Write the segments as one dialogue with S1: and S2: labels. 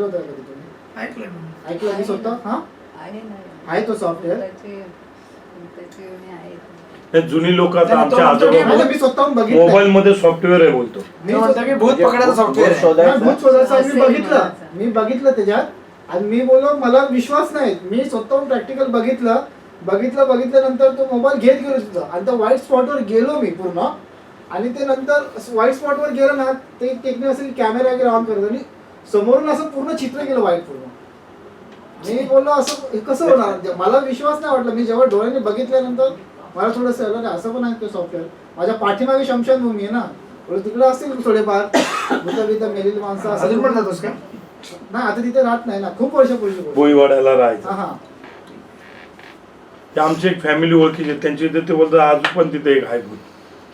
S1: होतं कधी तुम्ही?
S2: ऐकलं
S1: ऐकलं मी स्वतः? हा
S3: आहे ना,
S1: आहे तो सॉफ्टवेअर?
S3: त्याचे आहेत.
S4: हे जुनी लोक आता
S2: नाही,
S4: आमच्या
S2: तो म्हणतो की
S4: आजोबा
S1: मी स्वतःहून बघितलं.
S4: मोबाईल मध्ये सॉफ्टवेअर आहे बोलतो.
S1: मी
S2: तो म्हणतो की भूत पकडायचं सॉफ्टवेअर आहे.
S1: नाही, भूत शोधायचं आहे, मी
S3: असेल
S1: बघितलं.
S3: म्हणायचं.
S1: मी बघितलं त्याच्यात आणि मी बोललो मला विश्वास नाही. मी स्वतःहून प्रॅक्टिकल बघितल्यानंतर तो मोबाईल घेत गेलो तिथं आणि त्या व्हाईट स्पॉटवर गेलो मी पूर्ण. आणि ते नंतर व्हाईट स्पॉटवर गेलो ना, ते टेक्निक असेल कॅमेरा वगैरे ऑन करत आणि समोरून असं पूर्ण चित्र गेलं व्हाईट पूर्ण. मी बोललो असं हे कसं होणार, मला विश्वास नाही वाटला. मी जेव्हा डोळ्याने बघितल्यानंतर मला थोडंसं आलं नाही असं पण आहे ते सॉफ्टवेअर. माझ्या पाठीमागे शमशानभूमी आहे ना, तिकडे असतील थोडेफार भूता मेलेली माणसं
S2: अजून पण जातोस का?
S1: नाही आता तिथे राहत नाही ना, खूप वर्षापूर्वी बोलतो.
S4: भोईवाड्याला राहायचं.
S1: हा हा
S4: ते आमची एक फॅमिली ओळखीची आहे, त्यांची इथे ते बोलतात आज पण तिथे एक आहे भूत.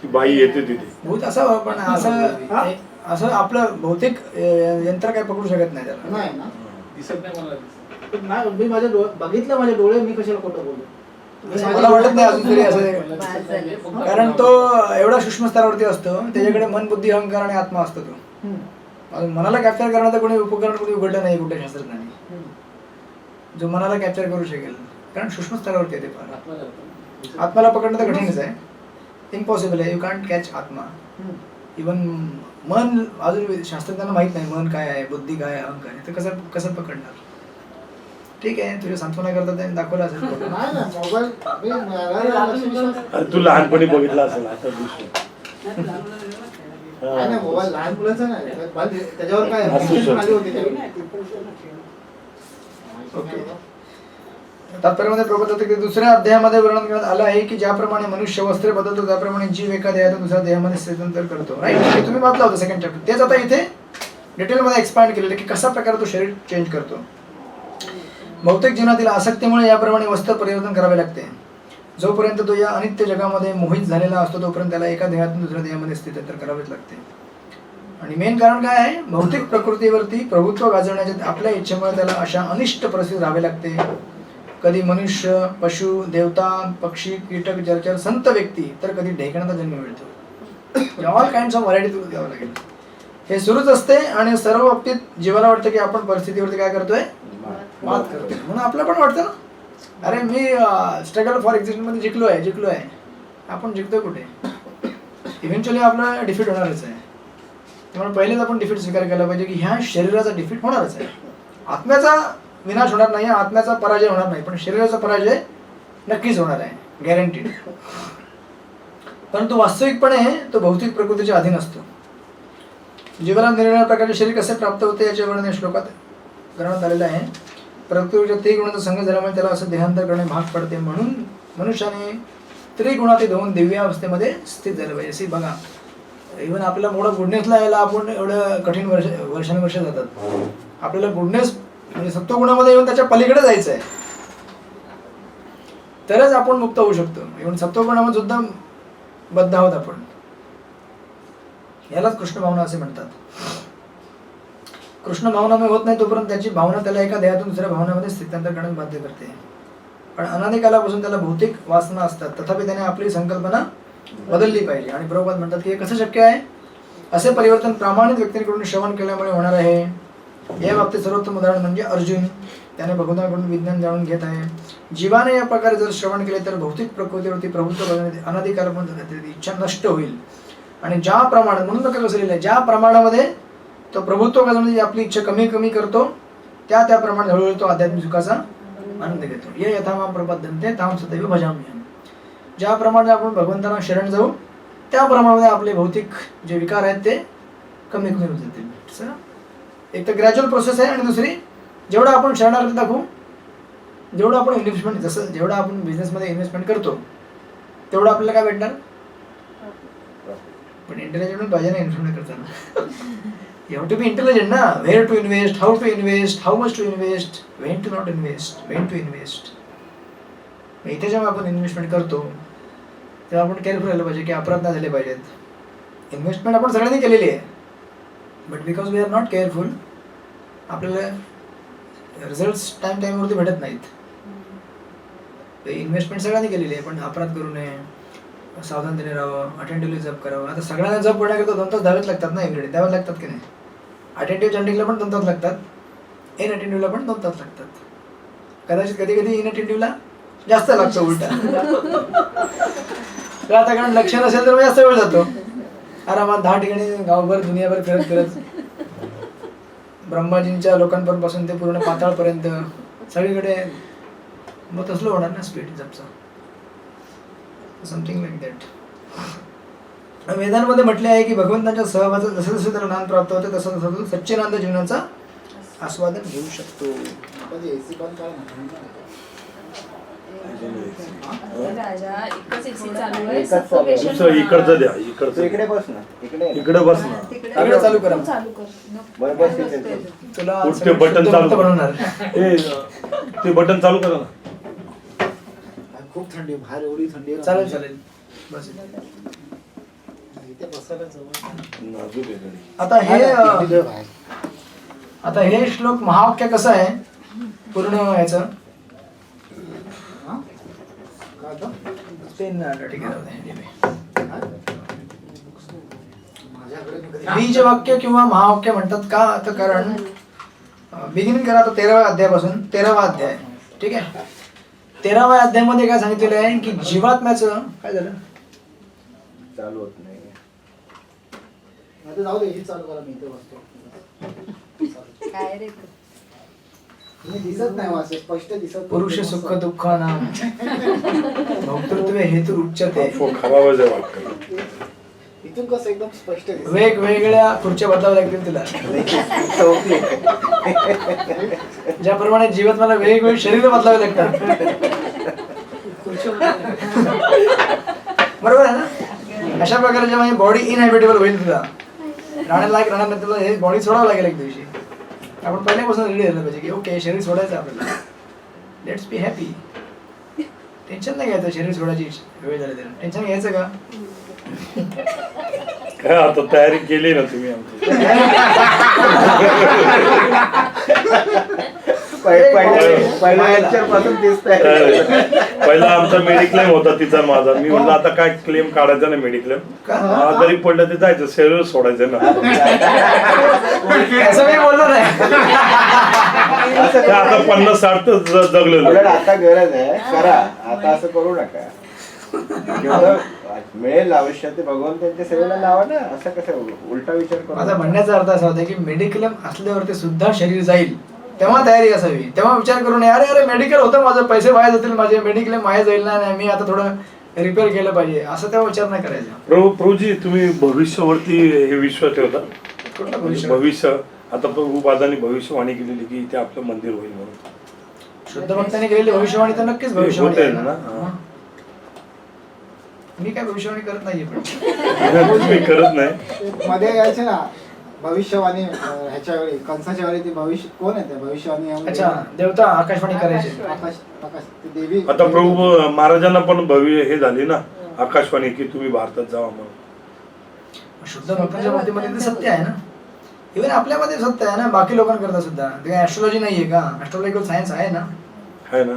S4: ती बाई येते तिथे.
S2: भूत असावं पण असं आपलं भौतिक यंत्र काय पकडू शकत नाही त्याला.
S1: नाही ना,
S5: दिसत नाही मला.
S1: नाही मी माझ्या बघितलं माझे डोळे, मी कशाला खोटं बोलू.
S2: मला वाटत नाही अजून तरी असं,
S3: बाद झाले.
S2: कारण तो एवढा सूक्ष्म स्तरावरती असतो, त्याच्याकडे मन, बुद्धी, अहंकार आणि आत्मा असतो. तो अजून मनाला कॅप्चर करण्याचं कोणी उपकरण कोणी उघडलं नाही कुठे शास्त्रज्ञांनी, जो मनाला कॅप्चर करू शकेल. कारण सूक्ष्म स्तरावरती आहे ते फार. आत्माला पकडणं तर कठीणच आहे, इम्पॉसिबल आहे. यू कांट कॅच आत्मा. इवन मन अजून शास्त्रज्ञांना माहित नाही मन काय आहे, बुद्धी काय आहे, अहंकार आहे. तर कसं पकडणार. ठीक आहे, तुझ्या सांत्वना करता त्यांनी दाखवलं असेल.
S1: नाही ना मोबाईल
S4: अरे तू लहानपणी बघितला असेल आता दिसतो.
S1: नाही मोबाईल लहान मुलाचा नाही, त्याच्यावर काय
S4: असू शकतं.
S1: आली होती त्यावेळी.
S2: तात्पर्यामध्ये प्रबोध होते की दुसऱ्या अध्यायामध्ये वर्णन करण्यात आलं आहे की ज्याप्रमाणे मनुष्य वस्त्रे बदलतो त्याप्रमाणे जीव एका देहातून दुसऱ्या देहामध्ये स्थलांतर करतो. राईट, तुम्ही वाचला होता सेकंड चॅप्टर. तेच आता इथे डिटेलमध्ये एक्सपांड केलेलं की कसा प्रकारे तो शरीर चेंज करतो. भौतिक जीवनातील आसक्तीमुळे याप्रमाणे वस्त्र परिवर्तन करावे लागते. जोपर्यंत तो या अनित्य जगामध्ये मोहित झालेला असतो तोपर्यंत त्याला एका देहातून दुसऱ्या देहामध्ये स्थलांतर करावेच लागते. आणि मेन कारण काय आहे, भौतिक प्रकृतीवरती प्रभुत्व गाजवण्याच्या आपल्या इच्छेमुळे त्याला अशा अनिष्ट परिस्थितीत राहावे लागते. कधी मनुष्य, पशु, देवता, पक्षी, कीटक, जलचर, संत व्यक्ती, तर कधी ढेकणाचा जन्म मिळतो. ऑल काइंड्स ऑफ व्हरायटी तुला द्यावं लागेल. हे सुरूच असते आणि सर्व बाबतीत जीवाला वाटतं की आपण परिस्थितीवरती काय करतोय, मात करतोय. म्हणून आपलं पण वाटतं ना, अरे मी स्ट्रगल फॉर एक्झिस्टन्स मध्ये जिंकलो आहे. आपण जिंकतोय कुठे, इव्हेंच्युअली आपला डिफीट होणारच आहे. त्यामुळे पहिलेच आपण डिफीट स्वीकार केला पाहिजे की ह्या शरीराचा डिफीट होणारच आहे. आत्म्याचा विनाश होणार नाही, आत्म्याचा पराजय होणार नाही, पण शरीराचा पराजय नक्कीच होणार आहे, गॅरंटीड. परंतु वास्तविकपणे तो भौतिक प्रकृतीच्या अधीन असतो. जीवाला निरनिराळ्या प्रकारचे शरीर कसे प्राप्त होते याचे वर्णन या श्लोकात करण्यात आलेलं आहे. प्रकृतीच्या त्रिगुणाचा संघ झाल्यामुळे त्याला असं देहांतर करणे भाग पडते. म्हणून मनुष्याने त्रिगुणातीत होऊन दिव्य अवस्थेमध्ये स्थित झालं पाहिजे. असे बघा, इव्हन आपल्याला मोठं गुडनेसला यायला आपण एवढं कठीण वर्षानुवर्ष जातात. आपल्याला गुडनेस म्हणजे सत्वगुणामध्ये येऊन त्याच्या पलीकडे जायचं आहे, तरच आपण मुक्त होऊ शकतो. इव्हन सत्वगुणामध्ये सुद्धा बद्ध आहोत आपण. यालाच कृष्ण भावना असे म्हणतात. कृष्ण भावनामय होत नाही तोपर्यंत त्याची भावना त्याला एका देहातून दुसऱ्या भावनामध्ये स्थितांतर करण्यास बाध्य करते. पण अनादिकालापासून त्याला भौतिक वासना असतात, तथापि त्याने आपली संकल्पना बदलली पाहिजे. आणि प्रभुपाद म्हणतात की हे कसं शक्य आहे, असे परिवर्तन प्रामाणिक व्यक्तींकडून श्रवण केल्यामुळे होणार आहे. या बाबतीत सर्वोत्तम उदाहरण म्हणजे अर्जुन. त्याने भगवंताकडून विज्ञान जाणून घेत आहे. जीवाने या प्रकारे जर श्रवण केले तर भौतिक प्रकृतीवरती प्रभुत्व करण्याची अनादिकालापर्यंत इच्छा नष्ट होईल. आणि ज्या प्रमाणात, म्हणून नका कसं लिहिलंय, ज्या प्रमाणामध्ये तो प्रभुत्व गाजवण्याची आपली इच्छा कमी कमी करतो त्या प्रमाणात हळूहळू तो आध्यात्मिक सुखाचा आनंद घेतो. ये यथामाम प्रपद्यन्ते तां सदैव भजाम्यहम्. ज्या प्रमाणे आपण भगवंतांना शरण जाऊ त्या प्रमाणामध्ये आपले भौतिक जे विकार आहेत ते कमी कमी होत जातील. एक तर ग्रॅज्युअल प्रोसेस आहे, आणि दुसरी जेवढं आपण शरणार्थी दाखवू, जेवढं आपण इन्व्हेस्टमेंट, जसं जेवढं आपण बिझनेसमध्ये इन्व्हेस्टमेंट करतो तेवढं आपल्याला काय भेटणार. पण इंटेलिजंट पाहिजे ना इन्व्हेस्टमेंट करताना. You have to be intelligent ना. Where to invest, how to invest, how much to invest, when to not invest, when to invest. इथे जेव्हा आपण इन्व्हेस्टमेंट करतो तेव्हा आपण केअरफुल राहिलं पाहिजे की अपराध नाही झाले पाहिजेत. इन्व्हेस्टमेंट आपण सगळ्यांनी केलेली आहे, but because we are not careful आपल्याला रिझल्ट टाईमवरती भेटत नाहीत. इन्व्हेस्टमेंट सगळ्यांनी केलेली आहे, पण अपराध करू नये, सावधानतेने राहावं, अटेंटिव्हली जप करावं. आता सगळ्यांना जप करण्याकरता 2 तास द्यावेच लागतात ना, एव्हरीडे द्यावे लागतात की नाही. अटेंटिव्ह चॅन्टिंगला पण 2 तास लागतात, इनअटेंटिव्हला पण 2 तास लागतात. कदाचित कधी कधी इनअटेंटिव्हला जास्त लागतो उलटा. तर आता कारण लक्ष नसेल तर जास्त वेळ जातो. आरामात 10 ठिकाणी गावभर दुनियाभर फिरत फिरत ब्रह्माजींच्या लोकांपासून ते पूर्ण पाताळपर्यंत सगळीकडे, मग तसलं होणार ना स्पीड जपचा. Something like that. वेदांमध्ये म्हटले आहे की भगवंतांच्या सहवासात जसं जसं त्याला ज्ञान प्राप्त होते तसं तसं तो सच्चिदानंद जीवनाचा आस्वादन घेऊ शकतो.
S1: AC बंद करा ना.
S3: राजा एकच एसी चालू आहे.
S5: एकच चालू आहे.
S3: Suffocation
S4: दुसरं इकडचं द्या,
S5: तू
S4: इकडचं
S5: इकडे बस ना, इकडे ये.
S4: इकडे बस ना.
S2: इकडे चालू करा.
S3: चालू कर.
S5: बरं, बस तिथे बस.
S2: तुला
S4: कुठे
S2: सगळं
S4: बटन
S2: शुद्ध
S4: चालू
S2: भक्त बनवणार.
S4: ते बटन चालू करा ना.
S1: खूप थंडी, बाहेर एवढी थंडी आहे.
S2: चालेल चालेल बस.
S1: इथे बसायला जवळ.
S4: नाजूक आहे गाडी.
S2: आता हे
S1: थंडी लय बाहेर.
S2: आता हे श्लोक महावाक्य कसं आहे पूर्ण याचं
S1: हा? काय आता?
S2: ते ठीक आहे.
S1: माझ्याकडे मी कधी-
S2: बीज वाक्य किंवा महावाक्य म्हणतात का, तर कारण बिगिनिंग करा तर 13व्या अध्यायापासून 13वा अध्याय. ठीक आहे. 13व्या अध्यायामध्ये काय सांगितलेलं आहे की जीवात्म्याचं काय झालं.
S5: चालू होत नाही.
S1: आता जाऊ दे, हे चालू करा, मी इथे बसतो.
S3: काय रे तू?
S1: तुम्ही दिसत नाही वाचे, स्पष्ट दिसत नाही.
S2: पुरुष सुख दुःख नाम भोक्तृत्व हेतू उच्चते.
S4: खराबच आहे वाक्य.
S1: इथून कसं एकदम स्पष्ट दिसत.
S2: वेगवेगळ्या खुर्च्या बदलाव्या लागतील तुला.
S5: टोपली.
S2: ज्याप्रमाणे जीवात्म्याला वेगवेगळे शरीर बदलावे लागतात. बरोबर आहे ना. अशा प्रकारे जेव्हा ही बॉडी इनहॅबिटेबल होईल तुला, राहण्याला लायक राहणार नाही, तुला हे बॉडी सोडावं लागेल एक दिवशी. आपण पहिल्यापासून रेडी झालं पाहिजे की ओके शरीर सोडायचं आपल्याला. Let's be happy. टेन्शन नाही घ्यायचं शरीर सोडायची वेळ झाली तर. टेन्शन घ्यायचं का.
S4: काय आता तयारी केली ना तुम्ही आमची.
S5: पहिल्या लेक्चर पासून दिसतंय.
S4: पहिला आमचा मेडिक्लेम होता तिचा माझा. मी म्हणलं आता काय क्लेम काढायचा नाही मेडिक्लेम.
S2: का?
S4: आजारी पडलं ते जायचं, शरीर सोडायचं ना.
S2: असं मी बोललो नाही.
S4: ते आता 50-60 तर जगलेलो.
S5: उलट आता गरज आहे, करा. आता असं करू नका. जेवढं मिळेल आयुष्यात ते भगवंतांच्या सेवेला लावा ना. असं कसं उलटा विचार
S2: माझा
S5: करू.
S2: म्हणण्याचा अर्थ असा होता की मेडिक्लेम असल्यावरती सुद्धा शरीर जाईल तेव्हा तयारी असावी. तेव्हा विचार करू नये अरे अरे मेडिकल होतं माझं, पैसे वाया जातील माझे, मेडिक्लेम वाया जाईल ना, नाही मी आता थोडं रिपेअर केलं पाहिजे, असं तेव्हा विचार नाही करायचा.
S4: प्रभूजी तुम्ही भविष्यावरती हे विश्वास ठेवता.
S2: कुठलं भविष्य?
S4: भविष्य आता प्रभुपादांनी भविष्यवाणी केलेली की इथे आपलं मंदिर होईल म्हणून.
S2: शुद्ध भक्तांनी केलेली भविष्यवाणी तर नक्कीच भविष्यवाणी
S4: होते
S2: आहे
S4: ना.
S2: ना.
S4: हा.
S2: मी काय भविष्यवाणी करत नाहीये पण
S4: तुम्ही करत नाही.
S1: मध्ये यायचे ना भविष्यवाणी, ह्याच्या वेळी कंसाच्या वेळी ती भविष्य कोण आहे, भविष्यवाणी यामध्ये-
S2: अच्छा देवता आकाशवाणी करायचे.
S1: आकाश आकाश ती देवी.
S4: आता प्रभू महाराजांना पण भव्य हे झाली ना आकाशवाणी की तुम्ही भारतात जावा म्हणून.
S2: शुद्ध भक्तांच्या बाबतीमध्ये ते सत्य आहे ना. इव्हन आपल्यामध्ये सत्य आहे ना, बाकी लोकांकरता सुद्धा. ते ऍस्ट्रॉलॉजी नाहीये का, ऍस्ट्रॉलॉजिकल सायन्स आहे ना.
S4: आहे ना.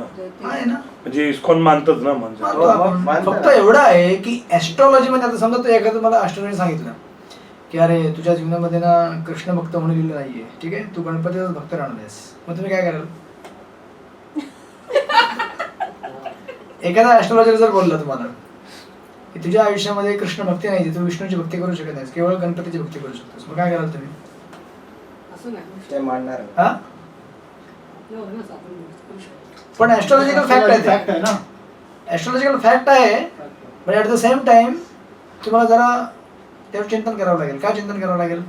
S2: आहे ना.
S4: म्हणजे इस्कॉन मानतच ना म्हणजे.
S2: मानतो आपण.
S5: मानतो
S2: फक्त
S5: ना.
S2: एवढं आहे की ऍस्ट्रॉलॉजी मध्ये आता समजा तू एखादं मला ऍस्ट्रॉलॉजी सांगितलं की अरे तुझ्या जीवनामध्ये ना कृष्ण भक्त म्हणून लिहिलं नाहीये, ठीक आहे, तू गणपतीचाच भक्त राहणार आहेस, मग तुम्ही काय कराल. एखादा ऍस्ट्रॉलॉजर जर बोलला तुम्हाला की तुझ्या आयुष्यामध्ये कृष्ण भक्ती नाही, तू विष्णूची भक्ती करू शकत नाहीस, केवळ गणपतीची भक्ती करू शकतोस, मग काय कराल तुम्ही.
S5: ते मानणार.
S2: हा पण ऍस्ट्रॉलॉजिकल फॅक्ट आहे
S1: फॅक्ट
S2: ते.
S1: आहे ना.
S2: ऍस्ट्रॉलॉजिकल फॅक्ट आहे, but at the same time तुम्हाला जरा त्यावर चिंतन करावं लागेल. काय चिंतन करावं लागेल.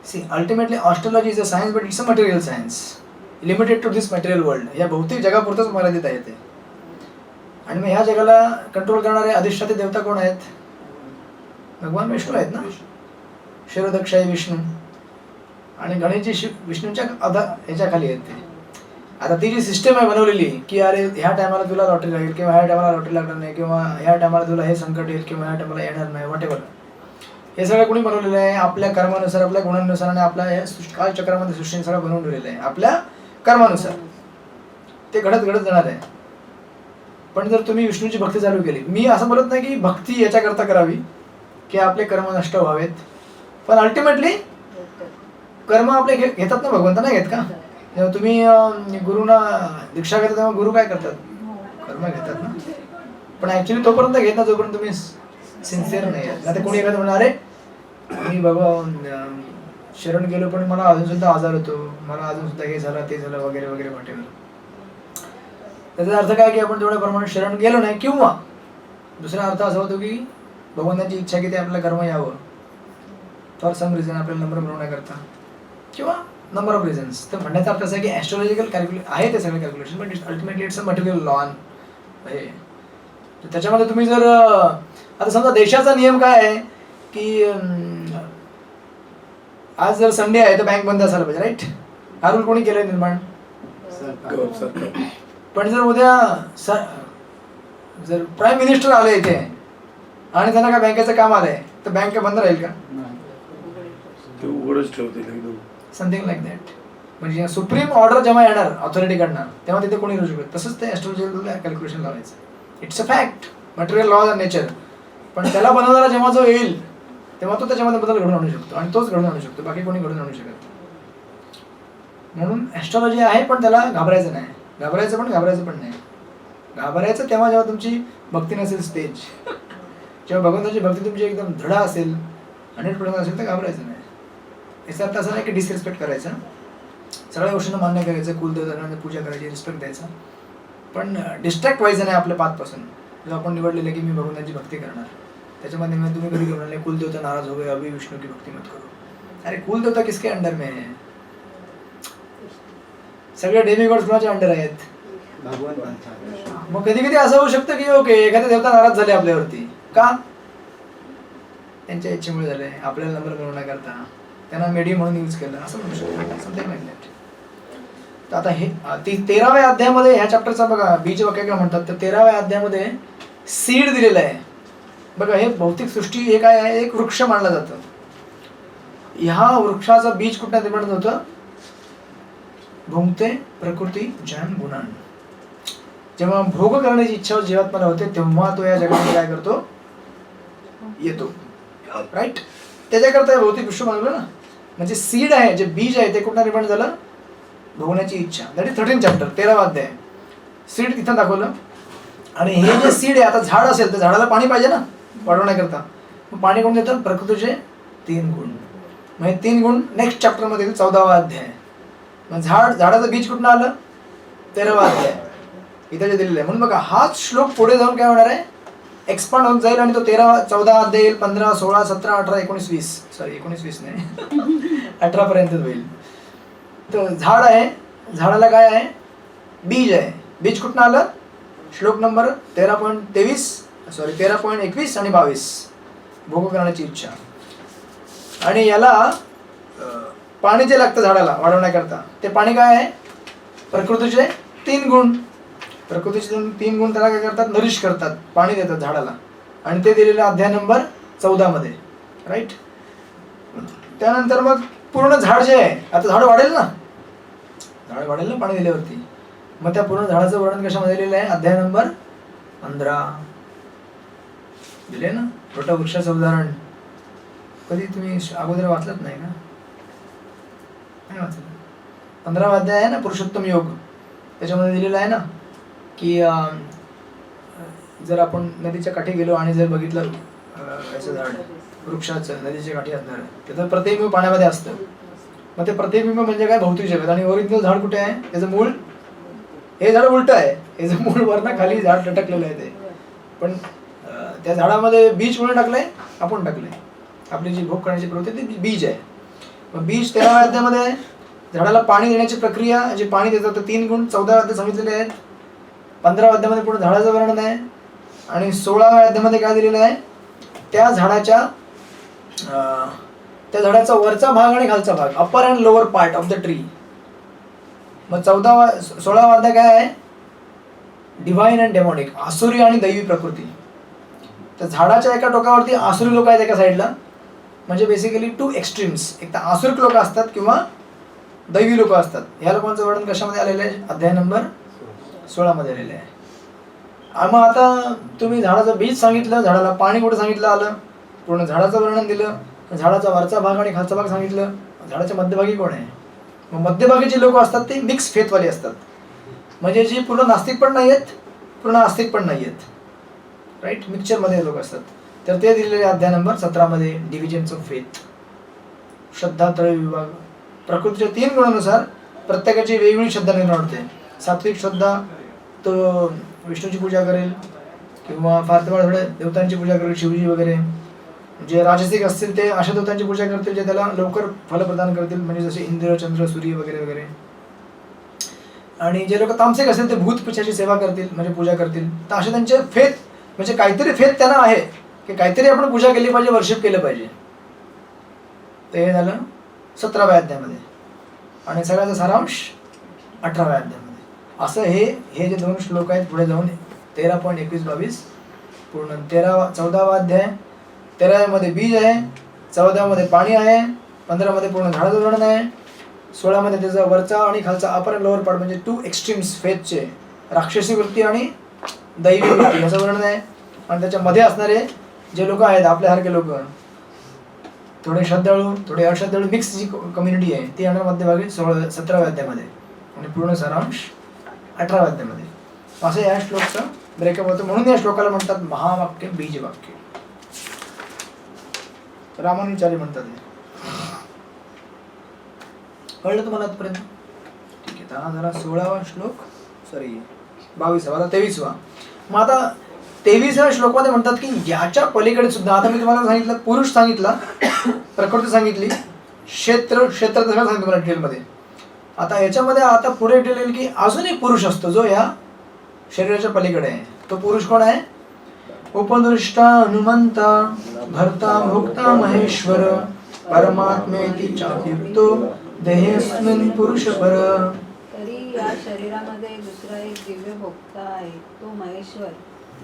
S2: See ultimately astrology is a science, but it's a material science limited to this material world. या भौतिक जगापुरतच मर्यादित आहे ते. आणि मग ह्या जगाला कंट्रोल करणारे अधिष्ठाते देवता कोण आहेत. भगवान विष्णू आहेत ना. शिरोदक्षाई विष्णू आणि गणेशजी विष्णूच्या ह्याच्या खाली आहेत ते. आता ती जी सिस्टम आहे बनवलेली की अरे ह्या टायमाला तुला लॉटरी लागेल किंवा ह्या टायमाला लॉटरी लागणार नाही किंवा ह्या टायमाला तुला हे संकट येईल किंवा ह्या टायमाला येणार नाही, वॉट एव्हर, हे सगळं कोणी बनवलेलं आहे. आपल्या कर्मानुसार, आपल्या गुणांनुसार आणि आपल्या या कालचक्रामध्ये सृष्टीने सगळं बनवून ठेवलेलं आहे. आपल्या कर्मानुसार ते घडत घडत जाणार आहे. पण जर तुम्ही विष्णूची भक्ती चालू केली, मी असं बोलत नाही की भक्ती याच्याकरता करावी की आपले कर्म नष्ट व्हावेत, पण अल्टिमेटली कर्म आपले घेतात ना भगवंत, नाही घेत का? जेव्हा तुम्ही गुरुना दीक्षा घेता तेव्हा गुरु काय करतात? कर्म घेतात ना. पण ऍक्च्युली तोपर्यंत घेत ना जोपर्यंत तुम्ही सिन्सिअर नाही आहे. आता कोणी एखादं म्हणणार अरे मी बाबा शरण गेलो पण मला अजून सुद्धा आजार होतो, मला अजून सुद्धा हे झालं ते झालं वगैरे वगैरे वाटेल. त्याचा अर्थ काय की आपण तेवढ्या प्रमाणात शरण गेलो नाही, किंवा दुसरा अर्थ असा होतो की भगवंताची इच्छा की ते आपल्याला कर्म यावं फॉर सम रिझन, आपल्याला नंबर मिळवण्याकरता किंवा नंबर ऑफ रिझन्स. तर म्हणण्याचा अर्थ असा आहे की ॲस्ट्रॉलॉजिकल कॅल्क्युलेशन आहे ते सगळे कॅल्क्युलेशन, पण ultimately it's a material law आहे. तर त्याच्यामध्ये तुम्ही जर आता समजा देशाचा नियम काय आहे की आज जर संडे आहे तर बँक बंद असायला पाहिजे, राईट? हा रूल कोणी केलाय निर्माण?
S4: सरकार.
S2: पण जर उद्या जर प्राईम मिनिस्टर आले इथे आणि त्यांना काय बँकेचं काम आलंय तर बँक बंद राहील का?
S4: ते उघडच ठेवतील एकदम.
S2: Something like that. म्हणजे सुप्रीम ऑर्डर जेव्हा येणार ऑथॉरिटीकडनं तेव्हा तिथे कोणी येऊ शकत. तसंच ते ॲस्ट्रॉलॉजिकल कॅल्क्युलेशन लावायचं. It's a fact, material laws of nature. पण त्याला बनवणारा जेव्हा जो येईल तेव्हा तो त्याच्यामध्ये बदल घडून आणू शकतो आणि तोच घडून आणू शकतो, बाकी कोणी घडून आणू शकत. म्हणून ॲस्ट्रॉलॉजी आहे पण त्याला घाबरायचं नाही. घाबरायचं पण नाही. घाबरायचं तेव्हा जेव्हा तुमची भक्ती नसेल स्टेज. जेव्हा भगवंताची भक्ती तुमची एकदम दृढ असेल, 100% असेल तर घाबरायचं नाही. याचा अर्थ असा नाही की डिसरिस्पेक्ट करायचा, सगळ्या गोष्टींना मान्य करायचं, कुलदेवतांना पूजा करायची, रिस्पेक्ट द्यायचा, पण डिस्ट्रॅक्ट व्हायचं नाही आपल्या पाथपासून. जेव्हा आपण निवडलेलं की मी भगवंताची भक्ती करणार, त्याच्यामध्ये तुम्ही कधी घेऊन आले कुलदेवता नाराज हो गए अभी विष्णू की भक्ती मत करो. अरे कुलदेवता किसके अंडर में है? सगळे डेमिगॉड्स कुणाच्या अंडर आहेत? मग कधी कधी असं होऊ शकतं की ओके एखाद्या देवता नाराज झाले आपल्यावरती, का? त्यांच्या इच्छेमुळे झाले, आपल्याला नंबर मिळवण्याकरता त्यांना मेडियम म्हणून यूज केलं, असं म्हणू शकतो. Something like that. तर आता हे 13व्या अध्यायामध्ये ह्या चॅप्टरचा बघा बीज वाक्य काय म्हणतात, तर 13व्या अध्यायामध्ये सीड दिलेलं आहे. बघा हे भौतिक सृष्टी हे काय आहे, एक वृक्ष मानलं जातं. ह्या वृक्षाचं बीज कुठं निर्माण होतं? भुंगते प्रकृती जन गुणान. जेव्हा भोग करण्याची इच्छा जीवात्म्याला होते तेव्हा तो या जगामध्ये काय करतो? येतो, राईट? त्याच्याकरता भौतिक विश्व मानलं ना. म्हणजे सीड आहे, जे बीज आहे ते कुठं निर्माण झालं? भोगण्याची इच्छा. दॅट इज 13 चॅप्टर, 13वा अध्याय. सीड तिथं दाखवलं. आणि हे जे सीड आहे, आता झाड असेल तर झाडाला पाणी पाहिजे ना वाढवण्याकरता. मग पाणी कोण देतं? प्रकृतीचे 3 गुण. मग हे 3 गुण नेक्स्ट चॅप्टरमध्ये येईल, 14वा अध्याय. मग झाडाचं बीज कुठून आलं? 13वा अध्याय इथे जे दिलेलं आहे. म्हणून बघा हाच श्लोक पुढे जाऊन काय होणार आहे? एक्सपांड होत जाईल आणि तो 14 अध्याय येईल, 15, 16, 17, 18, 19, 20. सॉरी 19, 20 नाही 18 पर्यंत होईल. तर झाड आहे, झाडाला काय आहे? बीज आहे. बीज कुठून आलं? श्लोक नंबर 13.21 आणि 22. भोग करण्याची इच्छा. आणि याला पाणी जे लागतं झाडाला वाढवण्याकरता, ते पाणी काय आहे? प्रकृतीचे 3 गुण. प्रकृतीचे 3 गुण त्याला काय करतात? नरिश करतात, पाणी देतात झाडाला. आणि ते दिलेलं अध्याय नंबर 14 मध्ये, राईट? त्यानंतर मग पूर्ण झाड जे आहे, आता झाड वाढेल ना, झाड वाढेल ना पाणी दिल्यावरती. मग त्या पूर्ण झाडाचं वर्णन कशामध्ये दिलेलं आहे? अध्याय नंबर 15 दिले ना. छोट्या वृक्षाचं उदाहरण कधी तुम्ही अगोदर वाचलत नाही का? नाही वाचलं. 15वा अध्याय आहे ना पुरुषोत्तम योग, त्याच्यामध्ये दिलेलं आहे ना की जर आपण नदीच्या काठी गेलो आणि जर बघितलं याचं झाड वृक्षाचं नदीच्या काठी असणार, त्याचं प्रतिबिंब पाण्यामध्ये असतं. मग ते प्रतिबिंब म्हणजे काय? भौतिक जगत. आणि ओरिजिनल झाड कुठे आहे? त्याचं मूळ, हे झाड उलट आहे, याचं मूळ वरनं खाली झाड लटकलेलं आहे ते. पण त्या झाडामध्ये बीज कोणी टाकलंय? आपण टाकलंय. आपली जी भोग करण्याची प्रवृत्ती ती बीज आहे. मग बीज 13व्या अध्यायामध्ये झाडाला पाणी देण्याची प्रक्रिया, जे पाणी देतात तर 3 गुण 14व्या अध्यायात सांगितलेले आहेत. 15व्या अध्यायामध्ये पूर्ण झाडाचं वर्णन आहे. आणि 16व्या अध्यायामध्ये काय दिलेलं आहे? त्या झाडाचा वरचा भाग आणि खालचा भाग, upper and lower part of the tree. मग 16वा अध्याय काय आहे? डिव्हाइन अँड डेमॉनिक, आसुरी आणि दैवी प्रकृती. तर झाडाच्या एका टोकावरती आसुरी लोक आहेत एका साईडला, म्हणजे बेसिकली 2 एक्स्ट्रीम्स. एक तर आसुरिक लोक असतात किंवा दैवी लोक असतात. ह्या लोकांचं वर्णन कशामध्ये आलेलं आहे? अध्याय नंबर 16 मध्ये आलेलं आहे. मग आता तुम्ही झाडाचं बीज सांगितलं, झाडाला पाणी कुठं सांगितलं आलं, पूर्ण झाडाचं वर्णन दिलं, झाडाचा वरचा भाग आणि खालचा भाग सांगितलं, झाडाच्या मध्यभागी कोण आहे? मग मध्यभागी जे लोक असतात ते मिक्स फेथवाले असतात, म्हणजे जी पूर्ण नास्तिक पण नाही आहेत, पूर्ण आस्तिक पण नाही आहेत, राईट, मिक्सचरमध्ये लोक असतात. तर ते दिलेले अध्याय नंबर 17 मध्ये डिव्हिजन्स ऑफ फेथ, श्रद्धा त्रय विभाग. प्रकृतीच्या 3 गुणानुसार प्रत्येकाची वेगवेगळी श्रद्धा निर्माण होते. सात्विक श्रद्धा तो विष्णूची पूजा करेल किंवा फार तर थोड्या देवतांची पूजा करेल, शिवजी वगैरे. जे राजसिक असतील ते अशा देवतांची पूजा करतील जे त्याला लवकर फल प्रदान करतील, म्हणजे जसे इंद्र, चंद्र, सूर्य वगैरे वगैरे. आणि जे लोक तामसिक असतील ते भूत पिशाची सेवा करतील, म्हणजे पूजा करतील. तर असे त्यांचे फेथ, म्हणजे काहीतरी फेथ त्यांना आहे की काहीतरी आपण पूजा केली पाहिजे, वर्शिप केलं पाहिजे. तर हे झालं 17व्या अध्यायामध्ये. आणि सगळ्याचा सारांश 18व्या अध्यायामध्ये. असं हे जे 2 श्लोक आहेत पुढे जाऊन 13.21-22 पूर्ण 14वा अध्याय. 13 मध्ये बीज आहे, 14 मध्ये पाणी आहे, 15 मध्ये पूर्ण झाडाचं वर्णन आहे, 16 मध्ये त्याचा वरचा आणि खालचा अपर आणि लोअर पार्ट, म्हणजे 2 एक्स्ट्रीम्स फेथचे, राक्षसी वृत्ती आणि दैवी वृत्ती याचं वर्णन आहे. आणि त्याच्यामध्ये असणारे जे लोक आहेत आपल्यासारखे लोक, थोडे श्रद्धाळू थोडे अश्रद्धाळू मिक्स जी कम्युनिटी आहे ती येणार मध्यभागी 17व्या अध्यायामध्ये. आणि पूर्ण सारांश 18व्या अध्यायामध्ये. असं या श्लोकचा ब्रेकअप होतं. म्हणून या श्लोकाला म्हणतात महावाक्य, बीजवाक्य. रामानुचार्य म्हणतात. कळलं तुम्हाला आजपर्यंत? ठीक आहे. आता जरा 16वा श्लोक, सॉरी 22वा, आता 23वा. मग आता 23व्या श्लोकमध्ये म्हणतात की याच्या पलीकडे सुद्धा, आता मी तुम्हाला सांगितलं पुरुष सांगितला, प्रकृती सांगितली, क्षेत्र सगळं सांगितलं मला डिटेलमध्ये. आता याच्यामध्ये आता पुढे डिटेल येईल की अजून एक पुरुष असतो जो या शरीराच्या पलीकडे आहे. तो पुरुष कोण आहे? उपदृष्टा हनुमंता भर्ता भोक्ता महेश्वर परमात्मेति चाप्युक्तो देहेस्मिन् पुरुष पर.
S3: तरी या शरीरामध्ये दुसरा एक दिव्य भोक्ता आहे, तो महेश्वर,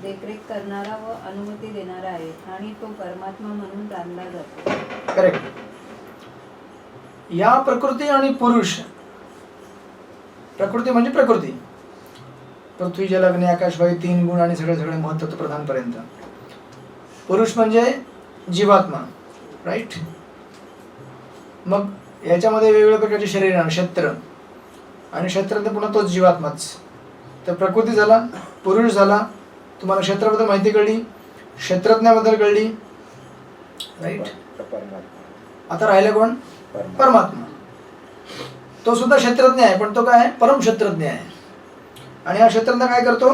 S3: देखरेख करणारा व अनुमती देणारा आहे आणि तो परमात्मा म्हणून जाणला जातो.
S2: करेक्ट. या प्रकृती आणि पुरुष, प्रकृती म्हणजे प्रकृती, पृथ्वी जल अग्नी आकाश वायू 3 गुण आणि सगळे सगळे महत्त्व प्रधानपर्यंत. पुरुष म्हणजे जीवात्मा, राईट. मग याच्यामध्ये वेगवेगळ्या प्रकारचे शरीर, क्षेत्र, आणि क्षेत्रात पुन्हा तोच जीवात्माच. तर प्रकृती झाला, पुरुष झाला, तुम्हाला क्षेत्राबद्दल माहिती कळली, क्षेत्रज्ञाबद्दल कळली, राईट. आता राहिलं कोण? परमात्मा. तो सुद्धा क्षेत्रज्ञ आहे, पण तो काय आहे? परम क्षेत्रज्ञ आहे. आणि हा क्षेत्रज्ञ काय करतो?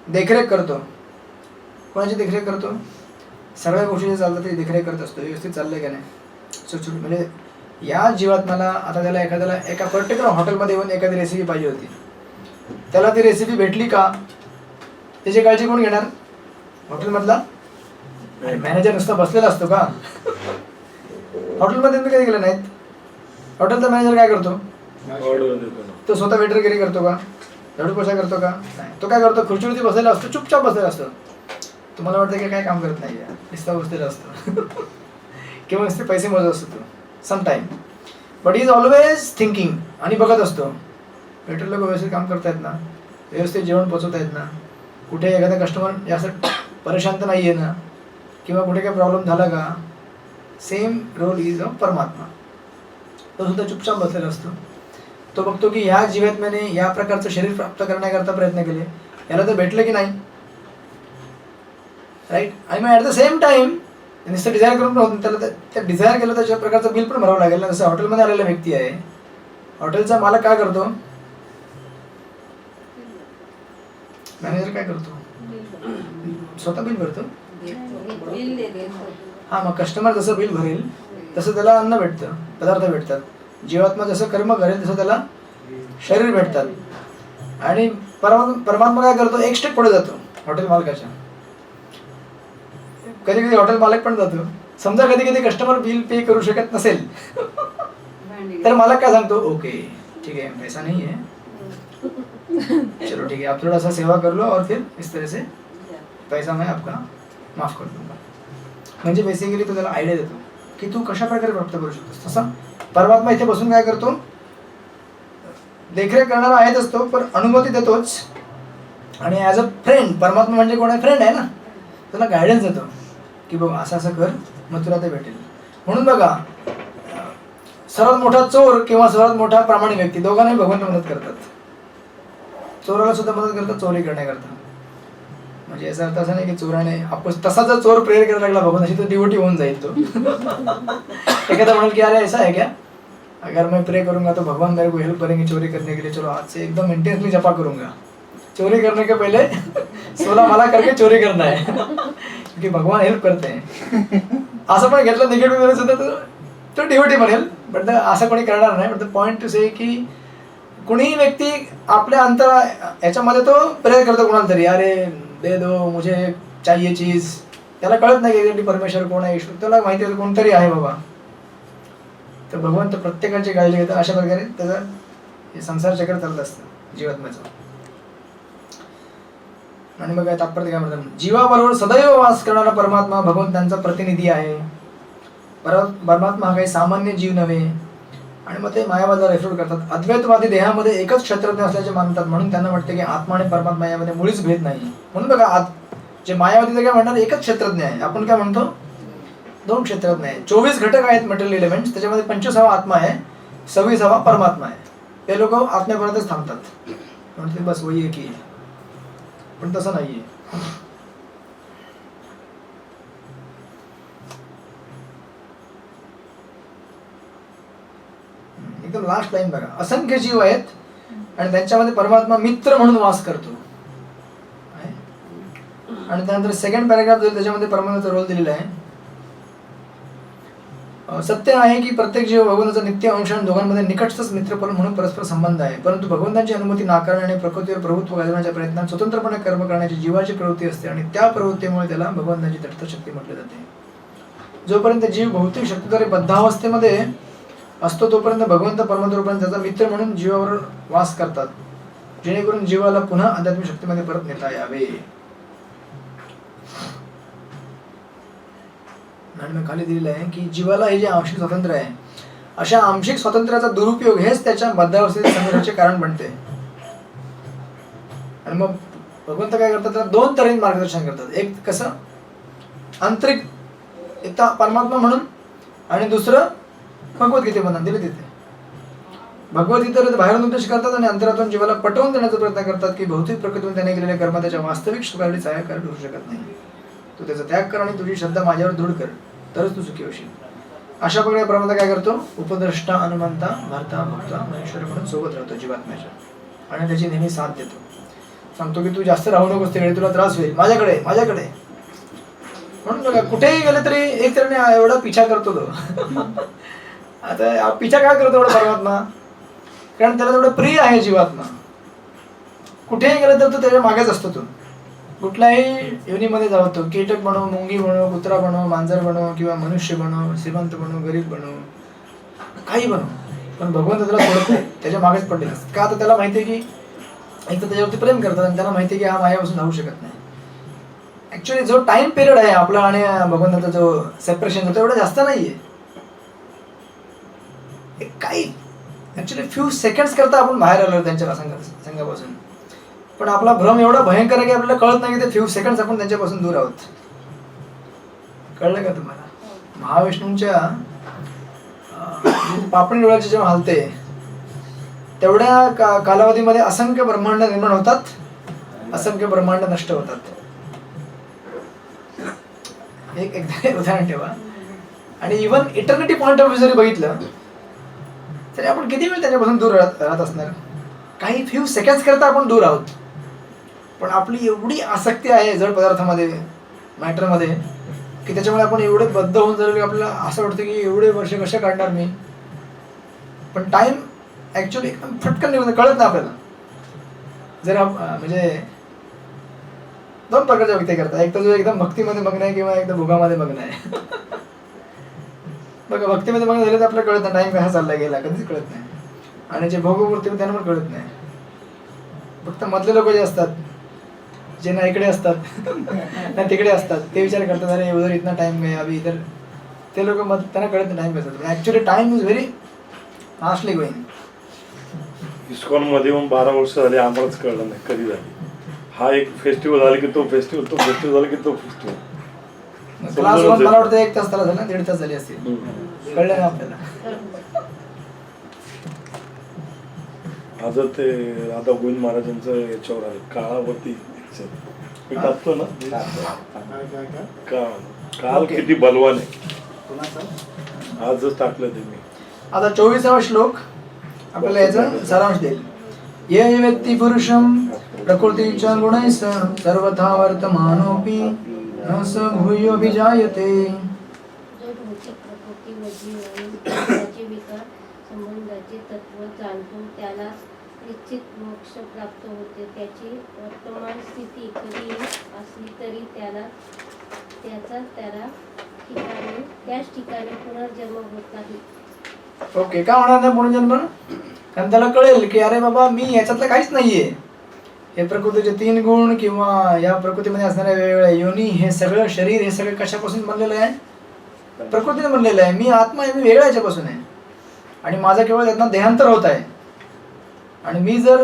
S2: देखरेख करतो. कोणाची देखरेख करतो? सगळ्या गोष्टी जे चालतात ते देखरेख करत असतो, व्यवस्थित चाललंय का नाही. सुटसुट, म्हणजे या जीवात्म्याला आता त्याला एखाद्याला एका पर्टिक्युलर हॉटेलमध्ये येऊन एखादी रेसिपी पाहिजे होती, त्याला ती रेसिपी भेटली का? त्याची काळजी कोण घेणार? हॉटेलमधला मॅनेजर नुसता बसलेला असतो का? हॉटेलमध्ये तुम्ही कधी गेले नाहीत? हॉटेलचा मॅनेजर काय करतो? तो स्वतः वेटरगिरी करतो का? झाडूपोछा करतो का? नाही. तो काय करतो? खुर्चीवरती बसलेला असतो, चुपचाप बसलेला असतो. तुम्हाला वाटतं की काय काम करत नाही, नुसता बसलेला असतो किंवा नुसते पैसे मोजत असतो तो sometime. But is always thinking. आणि बघत असतो वेटर लोक व्यवस्थित काम करतायत ना, व्यवस्थित जेवण पोचवत आहेत ना, कुठे एखादा कस्टमर जास्त परेशान तर नाही आहे ना, किंवा कुठे काही प्रॉब्लेम झाला का. सेम रोल इज ऑफ परमात्मा. तो सुद्धा चुपचाप बसलेला असतो. तो बघतो की ह्या जीवात्म्याने या प्रकारचं शरीर प्राप्त करण्याकरता प्रयत्न केले, याला तर भेटलं की नाही, राईट. आणि मग ॲट द सेम टाइम नुसतं डिझायर करून होत, त्याला त्या डिझायर केलं त्याच्या प्रकारचं बिल पण भरावं लागेल ना. जसं हॉटेलमध्ये आलेला व्यक्ती आहे, हॉटेलचा मालक काय करतो? मॅनेजर काय करतो? स्वतः बिल भरतो. हा, मग कस्टमर जसं बिल भरेल तसं त्याला अन्न भेटतं, पदार्थ भेटतात. जीवात्मा जसं कर्म करेल तसं त्याला शरीर भेटतात. आणि परमात्मा काय करतो? एक स्टेप पुढे जातो हॉटेल मालकाच्या. कधी कधी हॉटेल मालक पण जातो. समजा कधी कधी कस्टमर बिल पे करू शकत नसेल तर मालक काय सांगतो? ओके ठीक है, पैसा नहीं है, चलो ठीक है, आप थोड़ा सा सेवा कर लो और फिर इस तरह से पैसा मैं आपका माफ कर दूंगा. म्हणजे बेसिकली तो त्याला आयडिया देतो की तू कशा प्रकारे प्राप्त करू शकतोस. तसा परमात्मा इथे बसून काय करतो? देखरेख करणारा आहेच तो, पण अनुमती देतोच. आणि ॲज अ फ्रेंड, परमात्मा म्हणजे कोण आहे? फ्रेंड आहे ना. त्याला गायडन्स देतो की बघ असं असं कर, मग तुला ते भेटेल. म्हणून बघा सर्वात मोठा चोर किंवा सर्वात मोठा प्रामाणिक व्यक्ती दोघांनाही भगवंत मदत करतात. चोराला सुद्धा मदत करतात चोरी करण्याकरता. म्हणजे याचा अर्थ असा नाही की चोराने आपण तसा जर चोर प्रेयर करायला लागला भगवान अशी तो डिवोटी होऊन जाईल तो. एखादा म्हणाल की अरे ऐसा है क्या, अगर मैं प्रे करूंगा तो भगवान मेरे को हेल्प करेंगे चोरी करने के लिए, चलो आज से एकदम इंटेंसली जपा करूंगा, चोरी करने के पहले 16 माला करके चोरी करना है क्योंकि भगवान हेल्प करते हैं. असं पण घेतलं निगेटिव्ह सुद्धा तो डिवोटी म्हणेल. बट असं कोणी करणार नाही. बट द पॉइंट टू से की कुणीही व्यक्ती आपल्या अंतर याच्यामध्ये तो प्रेयर करतो कोणाला तरी, अरे दे दो मुझे चाहिए चीज. त्याला कळत नाही की परमेश्वर कोण आहे, ईश्वर त्याला माहिती आहे कोणतरी आहे बाबा. तर भगवंत प्रत्येकाची काळजी घेतात. अशा प्रकारे त्याचं हे संसार चक्र चालत असतं जीवात्म्याचं. आणि मग काय तात्पर्य काय म्हणतात, जीवाबरोबर सदैव वास करणारा परमात्मा भगवंतांचा प्रतिनिधी आहे. परमात्मा हा काही सामान्य जीव नव्हे. आणि मग ते मायावादाला रेफर करतात. अद्वैतवादी देहामध्ये एकच क्षेत्रज्ञ असल्याचे मानतात, म्हणून त्यांना वाटते की आत्मा आणि परमात्मा यामध्ये मुळीच भेद नाही. म्हणून बघा जे मायावादी ते काय म्हणतात एकच क्षेत्रज्ञ आहे, आपण काय म्हणतो 2 क्षेत्रज्ञ आहे. 24 घटक आहेत मटेरियल एलिमेंट्स, त्याच्यामध्ये 25वा आत्मा आहे, 26वा परमात्मा आहे. ते लोक आत्म्यापर्यंतच थांबतात, म्हणते बस वही आहे की. पण तसं नाहीये. एकदम लास्ट लाईन बघा, असंख्य जीव आहेत आणि त्यांच्यामध्ये परमात्मा मित्र म्हणून वास करतो. आणि त्यानंतर सेकंड पॅराग्राफ जो त्याच्यामध्ये परमात्म्याचा रोल दिलेला आहे. सत्य आहे की प्रत्येक जीव भगवंताचा नित्य अंश आणि दोघांमध्ये निकटच मित्रपण म्हणून परस्पर संबंध आहे. परंतु भगवंताची अनुमती नाकारणे आणि प्रकृतीवर प्रभुत्व गाजवण्याच्या प्रयत्नात स्वतंत्रपणे कर्म करण्याची जीवाची प्रवृत्ती असते आणि त्या प्रवृत्तीमुळे त्याला भगवंताची दत्त शक्ती म्हटले जाते. जोपर्यंत जीव भौतिक शक्तीद्वारे बद्धावस्थेमध्ये असतो तोपर्यंत भगवंत परमात्मा त्याचा मित्र म्हणून जीवावर वास करतात, जेणेकरून जीवाला पुन्हा आध्यात्मिक शक्तीमध्ये परत नेता यावे. आणि मग खाली दिलेलं आहे की जीवाला हे जे आंशिक स्वातंत्र्य आहे, अशा आंशिक स्वातंत्र्याचा दुरुपयोग हेच त्याच्या बद्धावस्थेतील संघर्षाचे कारण बनते. आणि मग भगवंत काय करतात, त्याला 2 तऱ्हेने मार्गदर्शन करतात. एक कसं आंतरिक परमात्मा म्हणून, आणि दुसरं भगवद्गीतेमधून दिले तिथे. भगवद्गीतेला बाहेरून उपदेश करतात आणि अंतरातून जीवाला पटवून देण्याचा प्रयत्न करतात की भौतिक प्रकृतीतून त्याने केलेले कर्म त्याच्या वास्तविक सुखासाठी सहाय्यकारी ठरू शकत नाही. तू त्याचा त्याग कर आणि तुझी श्रद्धा माझ्यावर दृढ कर, तरच तू सुखी होशील. अशा प्रकारे परमात्मा काय करतो, उपद्रष्टा अनुमंता भरता भक्ता महेश्वर म्हणून सोबत राहतो जीवात्म्याच्या आणि त्याची नेहमी साथ देतो. सांगतो की तू जास्त राहू नकोस तिकडे, तुला त्रास होईल, माझ्याकडे माझ्याकडे. म्हणून बघा कुठेही गेलं तरी एक तऱ्हेने एवढा पिछा करतो तो. आता पिछा काय करतो एवढा परमात्मा, कारण त्याला तेवढं प्रिय आहे जीवात्मा. कुठेही गेलं तर तो त्याच्या मागेच असतो. तो कुठल्याही योनीमध्ये जाऊ, तो कीटक बनव, मुंगी बनव, कुत्रा बनव, मांजर बनव किंवा मनुष्य बनव, श्रीमंत बनव, गरीब बनव, काही बनव, पण भगवंत त्याला सोडत नाही, त्याच्या मागेच पडले असतात. का तर त्याला माहिती आहे की एक तर त्याच्यावरती प्रेम करतात आणि त्याला माहिती आहे की हा मायापासून राहू शकत नाही. ऍक्च्युली जो टाइम पिरियड आहे आपला आणि भगवंताचा जो सेपरेशन होतो एवढा जास्त नाहीये. काही ऍक्च्युली फ्यू सेकंड्स करता आपण बाहेर आलो त्यांच्या संघापासून, पण आपला भ्रम एवढा भयंकर आहे की आपल्याला कळत नाही की ते फ्यू सेकंड्स आपण त्यांच्यापासून दूर आहोत. कळलं का तुम्हाला? महाविष्णूंच्या पापणी डोळ्याचे जेव्हा हलते तेवढ्या कालावधीमध्ये असंख्य ब्रह्मांड निर्माण होतात, असंख्य ब्रह्मांड नष्ट होतात. एक उदाहरण ठेवा. आणि even eternity point of view जरी बघितलं तरी आपण किती वेळ त्याच्यापासून दूर राहत असणार. काही फ्यू सेकंड्स करता आपण दूर आहोत, पण आपली एवढी आसक्ती आहे जड पदार्थामध्ये, मॅटरमध्ये, की त्याच्यामुळे आपण एवढे बद्ध होऊन जातो की आपल्याला असं वाटतं की एवढे वर्ष कशा काढणार मी. पण टाइम ऍक्च्युली एकदम फटकन निघून कळत नाही आपल्याला. जर म्हणजे 2 प्रकारच्या व्यक्ती करतात. एक तर जो एकदम भक्तीमध्ये मग्न आहे किंवा एकदम भोगामध्ये मग्न आहे. बघा भक्तीमध्ये मग्न झाले तर आपल्याला कळत नाही टाइम कसा चालला गेला, कधीच कळत नाही. आणि जे भोगवृत्ती त्यांना पण कळत नाही. फक्त मधले लोक जे असतात, जे ना इकडे असतात ना तिकडे असतात, ते विचार करतात अरे उधर इतना टाइम गया अभी इधर. ते लोक मग त्यांना कळत नाही टाइम कसा. Actually time is very fastly going.
S4: ISKCON मध्ये येऊन 12 वर्ष झाली, आम्हालाच कळलं नाही कधी झाली. हा एक फेस्टिवल झाला की तो फेस्टिवल, तो फेस्टिवल झाला की तो फेस्टिवल.
S2: क्लास 1 मला वाटतं 1 तास झाला, 1.5 तास झाली असतील, कळलं नाही आपल्याला.
S4: आज ते राधा गोविंद महाराजांचं याच्यावर आहे काळावरती मी टाकतो ना
S1: काय काय काय
S4: काळ
S2: Okay.
S4: किती बलवान आहे
S1: कोणाचं
S4: आजच टाकलं ते मी.
S2: आता 24वा श्लोक आपल्याला याचा सारांश देईल. ये व्यक्ती पुरुषम प्रकृतीच्या गुणैः सर्वथा वर्तमानोपि न स भूयोभिजायते.
S6: जो भौतिक प्रकृती व जीव आणि त्याचे विकार संबंधाचे तत्व जाणतो त्याला निश्चित मोक्ष प्राप्त होते. त्याची वर्तमान स्थिती कधी असली तरी त्याच ठिकाणी पुनर्जन्म होत नाही.
S2: ओके, का होणार नाही पुनर्जन्म? कारण त्याला कळेल की अरे बाबा मी याच्यातलं काहीच नाहीये. हे प्रकृतीचे 3 गुण किंवा या प्रकृतीमध्ये असणाऱ्या वेगवेगळ्या योनी, हे सगळं शरीर, हे सगळं कशापासून बनलेलं आहे? प्रकृतीने बनलेलं आहे. मी आत्मा आहे, मी वेगळा याच्यापासून आहे आणि माझा केवळ त्यातनं देहांतर होत आहे. आणि मी जर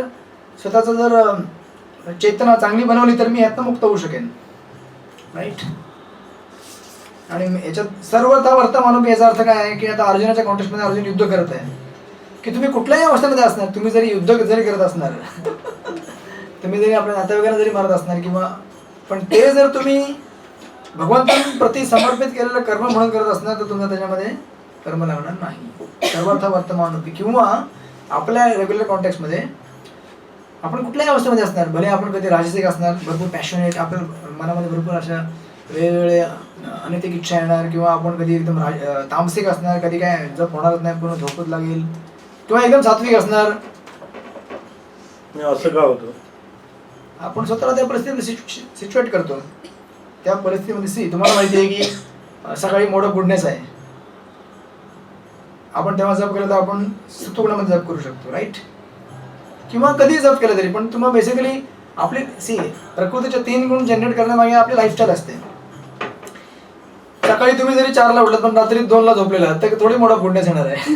S2: स्वतःच जर चेतना चांगली बनवली तर मी यातनं मुक्त होऊ शकेन. राईट. आणि याच्यात सर्वथा वर्तमान याचा अर्थ काय आहे की आता अर्जुनाच्या कॉन्टेक्स्टमध्ये अर्जुन युद्ध करत आहे की तुम्ही कुठल्याही अवस्थेमध्ये असणार, तुम्ही जरी युद्ध जरी करत असणार तुम्ही जरी आपल्या नातेवाईकांना जरी मारत असणार किंवा, पण ते जर तुम्ही भगवंतांप्रती समर्पित केलेलं कर्म म्हणून करत असणार तर तुम्हाला त्याच्यामध्ये कर्म लागणार नाही. सर्वथा वर्तमान किंवा आपल्या रेग्युलर कॉन्टेक्स्टमध्ये आपण कुठल्याही अवस्थेमध्ये असणार, भले आपण कधी राजसिक असणार, भरपूर पॅशनेट, आपल्या मनामध्ये भरपूर अशा वेगवेगळे अनैतिक इच्छा येणार, किंवा आपण कधी एकदम तामसिक असणार, कधी काय जप होणारच नाही, पूर्ण झोपत लागेल, किंवा एकदम सात्विक असणार.
S4: असं का होतं?
S2: आपण स्वतःला त्या परिस्थितीमध्ये सिच्युएट करतो. त्या परिस्थितीमध्ये तुम्हाला माहिती आहे की सकाळी मोड ऑफ गुडनेस आहे, आपण तेव्हा जप केलं तर आपण सत्वगुणामध्ये जप करू शकतो. राईट. किंवा कधी जप केलं तरी पण तुम्हाला बेसिकली आपली प्रकृतीचे 3 गुण जनरेट करण्यामागे आपली लाईफस्टाईल असते. सकाळी तुम्ही जरी 4ला उठलात पण रात्री 2ला झोपलेला तर थोडी मोठा गुडनेस येणार आहे.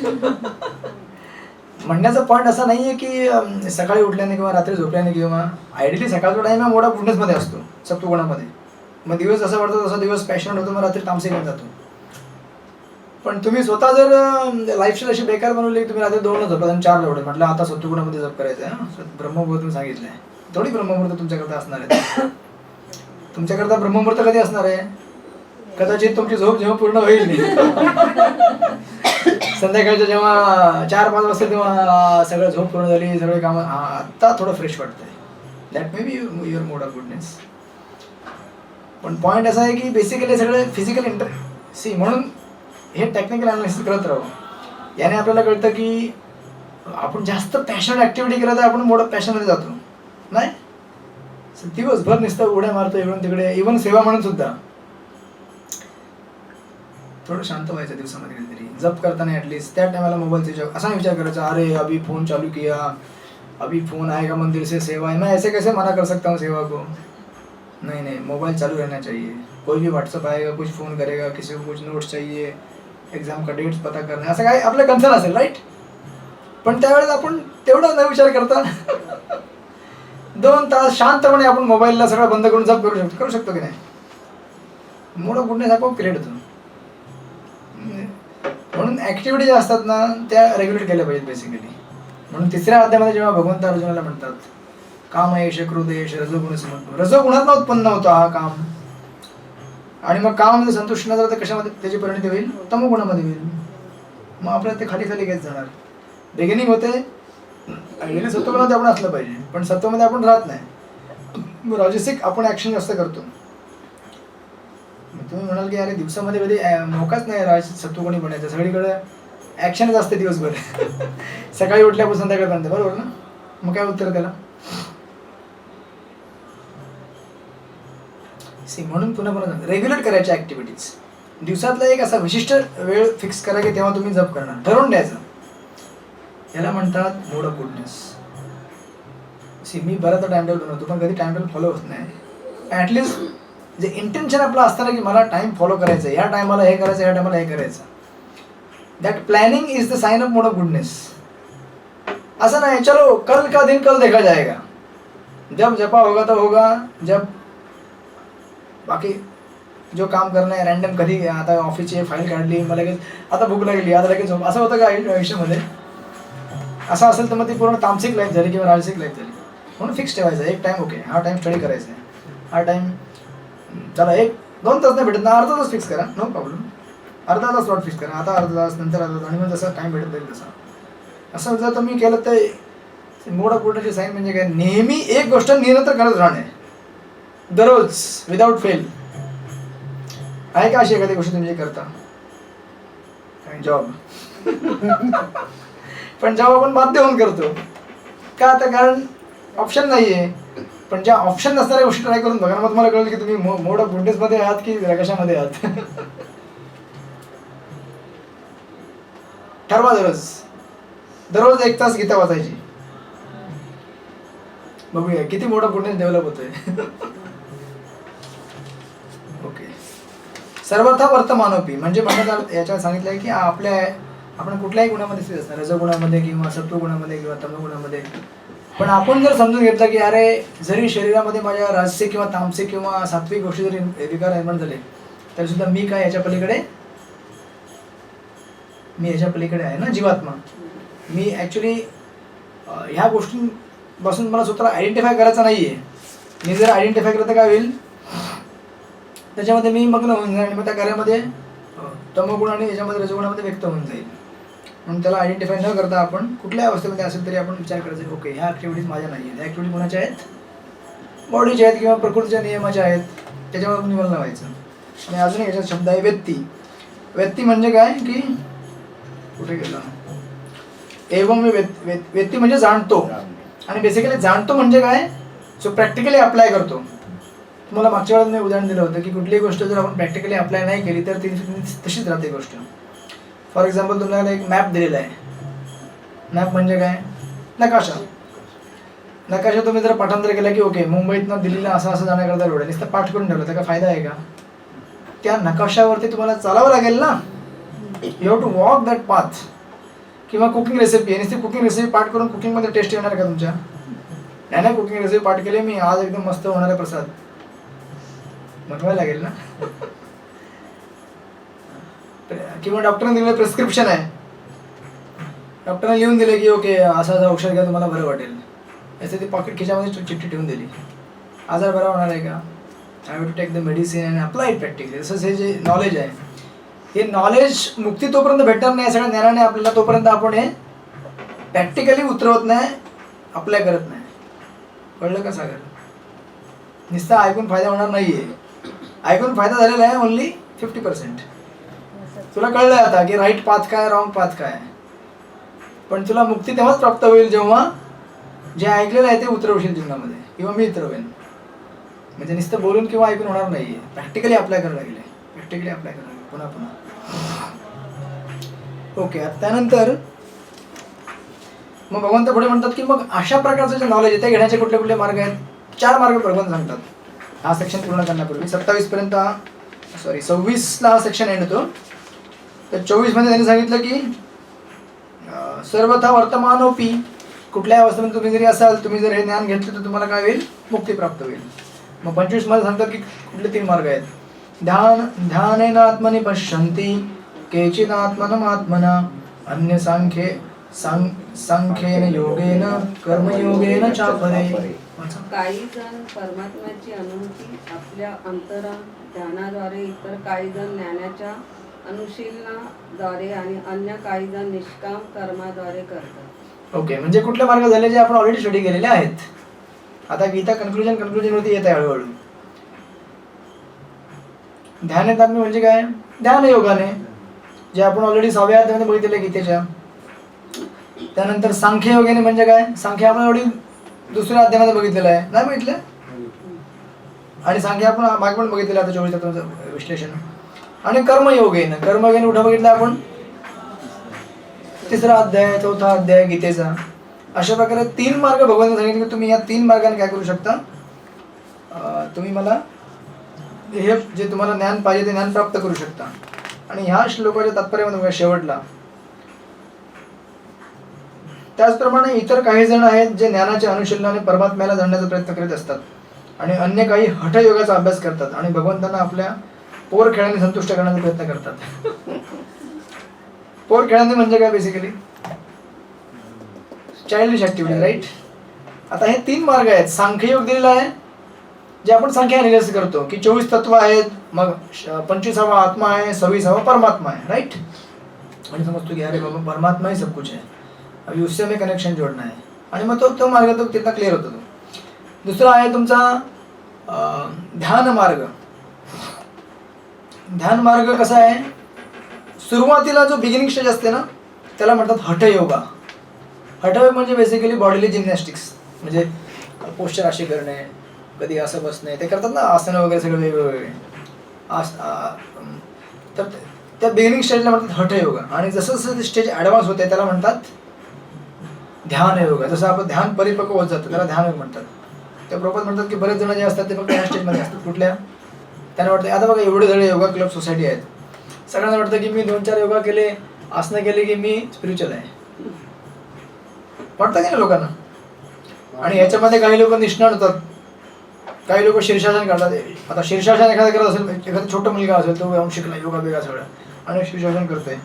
S2: म्हणण्याचा पॉईंट असा नाहीये की सकाळी उठल्याने किंवा रात्री झोपल्याने, किंवा आयडियली सकाळचा टाइम हा मोठा गुडनेसमध्ये असतो, सत्वगुणामध्ये. मग दिवस असा वाटतो तसा दिवस पॅशनेट होतो, मग रात्री तामसिक होऊन जातो. पण तुम्ही स्वतः जर लाईफस्टाईल अशी बेकार बनवली, तुम्ही रात्री 2ला झोपलात आणि 4ला उठले, म्हटलं आता सत्वगुणामध्ये जप करायचं आहे, ब्रह्ममुहूर्त तुम्ही सांगितलंय, थोडी ब्रह्ममुहूर्त तुमच्याकरता असणार आहे. तुमच्याकरता ब्रह्ममुहूर्त कधी असणार आहे? कदाचित तुमची झोप जेव्हा पूर्ण होईल संध्याकाळच्या जेव्हा 4-5 वाजता, तेव्हा सगळं झोप पूर्ण झाली, सगळे कामं, आता थोडं फ्रेश वाटतंय. That may be your mode of goodness. पण पॉईंट असा आहे की बेसिकली सगळं फिजिकल म्हणून हे टेक्निकल अनालिसिस करत राहू. याने आपल्याला कळतं की आपण जास्त पॅशन ऍक्टिव्हिटी केलं तर आपण मोड ऑफ पॅशनमध्ये जातो. नाही, दिवसभर नुसतं उड्या मारतो इकडून तिकडे, इव्हन सेवा म्हणून सुद्धा. थोडं शांत व्हायचं दिवसामध्ये कधीतरी, जप करताना ऍटलीस्ट त्या टायमाला मोबाईलचे असा विचार करायचा, अरे अभी फोन चालू किया, अभी फोन आएगा मंदिर से, सेवा है, मैं ऐसे कैसे मना कर सकता हूँ सेवा को? नहीं, मोबाइल चालू रहना चाहिए. कोई भी व्हाट्सअप आएगा, कुछ फोन करेगा, किसी को कुछ नोट्स चाहिए, एग्जाम का डेट्स पता करना, असं काय आपलं कन्सर्न असेल. राईट. पण त्यावेळेस आपण तेवढा न विचार करता 2 तास शांतपणे आपण मोबाईलला सगळं बंद करून जप करू शकतो की नाही? मोठं गुडनेस आपोआप क्रिएट होतो. म्हणून ऍक्टिव्हिटी ज्या असतात ना त्या रेग्युलेट केल्या पाहिजेत बेसिकली. म्हणून 3ऱ्या अध्यायामध्ये जेव्हा भगवंत अर्जुनाला म्हणतात काम येश क्रोध येश रजोगुण समजतो, रजोगुणात उत्पन्न होतो हा काम, आणि मग कामामध्ये संतुष्ट न झाला तर कशामध्ये त्याची परिणती होईल? तमोगुणामध्ये होईल. मग आपल्याला ते खाली खाली घेत जाणार. बिगिनिंग होते सत्वगुणामध्ये आपण असलं पाहिजे, पण सत्वामध्ये आपण राहत नाही, राजसिक आपण ऍक्शन जास्त करतो. तुम्ही म्हणाल की अरे दिवसामध्ये कधी मोकाच नाही सत्वगुणी बनायचं, सगळीकडे ऍक्शनच असते दिवसभर सकाळी उठल्यापासून संध्याकाळपर्यंत, बरोबर ना? मग काय उत्तर त्याला? म्हणून पुन्हा रेग्युलेट करायच्या ऍक्टिव्हिटीज. दिवसातला एक असा विशिष्ट वेळ फिक्स करा की तेव्हा तुम्ही जप करणार, ठरवून द्यायचं. याला म्हणतात मोड ऑफ गुडनेस. मी बराचदा टाइमटेबल बनवतो पण कधी टाइमटेबल फॉलो होत नाही. ऍटलिस्ट जे इंटेन्शन आपलं असतं ना की मला टाइम फॉलो करायचं, या टायमाला हे करायचं, या टायमाला हे करायचं, that planning is the sign of mode of goodness. असं नाही चलो कल का दिन कल देखा जाएगा, जब जपा होगा तो होगा, जब बाकी जो काम करणं आहे रॅन्डम, कधी आता ऑफिसची फाईल काढली, मला लगेच आता भूक लागली, आता लगेच झोप, असं होतं का आयुष्यामध्ये? असं असेल तर मग ती पूर्ण तामसिक लाईफ झाली किंवा राजसिक लाईफ झाली. म्हणून फिक्स ठेवायचं एक टाइम. ओके, हा टाइम स्टडी करायचा आहे, हा टाइम चला 1-2 तास नाही भेटत ना, अर्धा तास फिक्स करा, नो प्रॉब्लेम. अर्धा तास स्लॉट फिक्स करा, आता अर्धा तास नंतर अर्धा तास, आणि मग जसा टाइम भेटत जाईल तसा. असं जर तुम्ही केलं तर मोड ऑफ गुडची साईन म्हणजे काय, नेहमी एक गोष्ट निरंतर करत राहणे दररोज विदाउट फेल. आहे का अशी एखादी गोष्ट तुम्ही जे करता? जॉब. पण जॉब आपण बाध्य होऊन करतो का? आता कारण ऑप्शन नाहीये. पण ज्या ऑप्शन नसणाऱ्या गोष्टी ट्राय करून बघा, मग तुम्हाला कळेल की तुम्ही मोड ऑफ गुडनेस मध्ये आहात की कशामध्ये आहात. ठरवा दररोज 1 तास गीता वाचायची. बघूया किती मोठा गुडनेस डेव्हलप होतोय. ओके, सर्वथा वर्तमानोपी म्हणजे म्हणतात याच्यात सांगितलंय की आपण कुठल्याही गुणामध्ये स्थित असणार, रजगुणामध्ये किंवा सत्वगुणामध्ये किंवा तमगुणामध्ये. पण आपण जर समजून घेतलं की अरे जरी शरीरामध्ये माझ्या राजसिक किंवा तामसिक किंवा सात्विक गोष्टी जरी विकार निर्माण झाले तरी सुद्धा मी काय याच्या पलीकडे आहे ना, जीवात्मा. मी ॲक्च्युली ह्या गोष्टींपासून मला स्वतःला आयडेंटिफाय करायचं नाहीये. मी जर आयडेंटिफाय केलं तर काय होईल, त्याच्यामध्ये मी मग्न होऊन जाईल आणि मग त्या कार्यामध्ये तमोगुण आणि याच्यामध्ये रजगुणामध्ये व्यक्त होऊन जाईल. म्हणून त्याला आयडेंटिफाय न करता आपण कुठल्याही अवस्थेमध्ये असेल तरी आपण विचार करायचा, ओके ह्या ॲक्टिव्हिटीज माझ्या नाही आहेत, ह्या ॲक्टिव्हिटी कोणाच्या आहेत, बॉडीच्या आहेत किंवा प्रकृतीच्या नियमाच्या आहेत, त्याच्यावर निवल लावायचं. आणि अजून याच्यात शब्द आहे व्यक्ती. व्यक्ती म्हणजे काय की कुठे गेला, एवं मी व्यक्ती म्हणजे जाणतो. आणि बेसिकली जाणतो म्हणजे काय, जो प्रॅक्टिकली अप्लाय करतो. तुम्हाला मागच्या वेळेला मी उदाहरण दिलं होतं की कुठलीही गोष्ट जर आपण प्रॅक्टिकली अप्लाय नाही केली तर ती तशीच राहते गोष्ट. फॉर एक्झाम्पल तुम्हाला एक मॅप दिलेला आहे. मॅप म्हणजे काय, नकाशा तुम्ही जर पाठांतर केला की ओके मुंबईतनं दिल्लीला असं जाण्याकरता रोड आहे, नुसतं पाठ करून ठेवलं त्याचा फायदा आहे का? त्या नकाशावरती तुम्हाला चालावं लागेल ना. You have to walk that path. किंवा कुकिंग रेसिपी, नुसती कुकिंग रेसिपी पाठ करून कुकिंगमध्ये टेस्ट येणार का तुमच्या? नाही, कुकिंग रेसिपी पाठ केली मी, आज एकदम मस्त होणार आहे प्रसाद, बनवायला लागेल ना. किंवा डॉक्टरने दिलेलं प्रिस्क्रिप्शन आहे, डॉक्टरने लिहून दिले की ओके असं औषध घ्या तुम्हाला बरं वाटेल, याचं ती पॉकेट खिशामध्ये चिठ्ठी ठेवून दिली. आजार बरा होणार आहे का? I have to take the medicine and apply it practically. तसंच हे जे नॉलेज आहे, हे नॉलेज मुक्ती तोपर्यंत भेटणार नाही सगळ्या ज्ञानाने आपल्याला, तोपर्यंत आपण हे प्रॅक्टिकली उतरवत नाही, अप्लाय करत नाही. कळलं का सागर? नुसतं ऐकून फायदा होणार नाहीये. ऐकून फायदा झालेला आहे ओनली 50%. तुला कळलंय आता की राईट पाथ काय, रॉंग पाथ काय. पण तुला मुक्ती तेव्हाच प्राप्त होईल जेव्हा जे ऐकलेलं आहे ते उतरवशील जीवनामध्ये, किंवा मी उतरवेन. म्हणजे नुसतं बोलून किंवा ऐकून होणार नाहीये, प्रॅक्टिकली अप्लाय करायला लागेल, प्रॅक्टिकली अप्लाय करायला पुन्हा. ओके, त्यानंतर मग भगवंत पुढे म्हणतात की मग अशा प्रकारचं जे नॉलेज आहे ते घेण्याचे कुठले कुठले मार्ग आहेत? 4 मार्ग भगवंत सांगतात. हा सेक्शन पूर्ण करण्यापूर्वी 27 पर्यंत, 26ला हा सेक्शन एंड होतो. तर 24 मध्ये त्यांनी सांगितलं की सर्वथा वर्तमानोपी, कुठल्याही अवस्थेमध्ये तुम्ही जरी असाल, तुम्ही जर हे ज्ञान घेतलं तर तुम्हाला काय होईल, मुक्ती प्राप्त होईल. मग 25 मध्ये सांगतात की कुठले 3 मार्ग आहेत. ध्यानेन आत्मनि पश्यन्ति केचित् आत्मनमात्मना अन्य सांख्येन योगेन कर्मयोगेन चापरे.
S3: काही जण परमात्म्याची अनुभूती आपल्या अंतरा ध्यानाद्वारे, इतर काही जण ज्ञानाच्या अनुशीलनाद्वारे आणि अन्य काही जण निष्काम कर्माद्वारे करतात.
S2: ओके, म्हणजे कुठले मार्ग झाले जे आपण ऑलरेडी स्टडी केलेले आहेत. आता गीता कन्क्लुजन वरती येत आहे हळूहळू. ध्यान म्हणजे काय, ध्यान योगाने, जे आपण ऑलरेडी 6व्या अध्यायामध्ये बघितलेले गीतेच्या. त्यानंतर सांख्य योगाने म्हणजे काय, सांख्य आपण ऑलरेडी 2ऱ्या अध्यायामध्ये बघितलेलं आहे, नाही बघितलं? आणि सांख्य आपण मागे पण बघितलेलं आता 24 तत्वांचं विश्लेषण. आणि कर्मयोगेन कुठं बघितलं आपण, 3रा अध्याय, 4था अध्याय गीतेचा. अशा प्रकारे 3 मार्ग भगवंताने सांगितले की तुम्ही या 3 मार्गाने काय करू शकता, तुम्ही मला हे जे तुम्हाला ज्ञान पाहिजे ते ज्ञान प्राप्त करू शकता. आणि ह्या श्लोकाच्या तात्पर्यामध्ये शेवटला त्याचप्रमाणे इतर काही जण आहेत जे ज्ञानाच्या अनुशीलनाने परमात्म्याला जाणण्याचा प्रयत्न करीत असतात, आणि अन्य काही हठयोगाचा अभ्यास करतात आणि भगवंतांना आपल्या पोर खेळाने संतुष्ट करण्याचा प्रयत्न करतात. पोर खेळाने म्हणजे काय बेसिकली, चाइल्डिश ऍक्टिव्हिटी, राईट. आता हे 3 मार्ग आहेत. सांख्ययोग दिलेला आहे, जे आपण संख्या अनालिसिस करतो की 24 तत्व आहेत, मग 25वा आत्मा आहे, 26वा परमात्मा आहे, राइट. आणि समजतो की अरे बाबा परमात्मा ही सब कुछ है, अभी उससे हमें कनेक्शन जोड़ना है, आणि मग तो मार्ग तो तिथं क्लिअर होतो. दुसरा आहे तुमचा ध्यान मार्ग. ध्यान मार्ग कसा आहे, सुरुवातीला जो बिगिनिंग स्टेज असते ना त्याला म्हणतात हठयोगा. हठयोग म्हणजे बेसिकली बॉडीली जिम्नॅस्टिक्स, म्हणजे पोस्चर अशी करणे, कधी असं बसणे, ते करतात ना आसन वगैरे सगळे वेगवेगळे तर त्या बिगिनिंग स्टेजला म्हणतात हठयोगा. आणि जसं जसं ते स्टेज ॲडव्हान्स होते त्याला म्हणतात ध्यान योगा. जसं आपण ध्यान परिपक्व होत जातं त्याला ध्यान योग म्हणतात. त्या प्रॉपर म्हणतात की बरेच जण जे असतात ते फक्त ह्या स्टेजमध्ये असतात. कुठल्या, त्यांना वाटतं आता बघा एवढे सगळे योगा क्लब सोसायटी आहेत, सगळ्यांना वाटतं की मी 2-4 योगा केले, आसनं केले की मी स्पिरिच्युअल आहे, वाटतं की ना लोकांना. आणि याच्यामध्ये काही लोक निष्णात होतात, काही लोक शीर्षासन करतात. आता शीर्षासन एखादा करत असेल, एखादा छोटा मुलगा असेल तो येऊन शिकला योगा बिगा सगळं आणि शीर्षासन करतोय,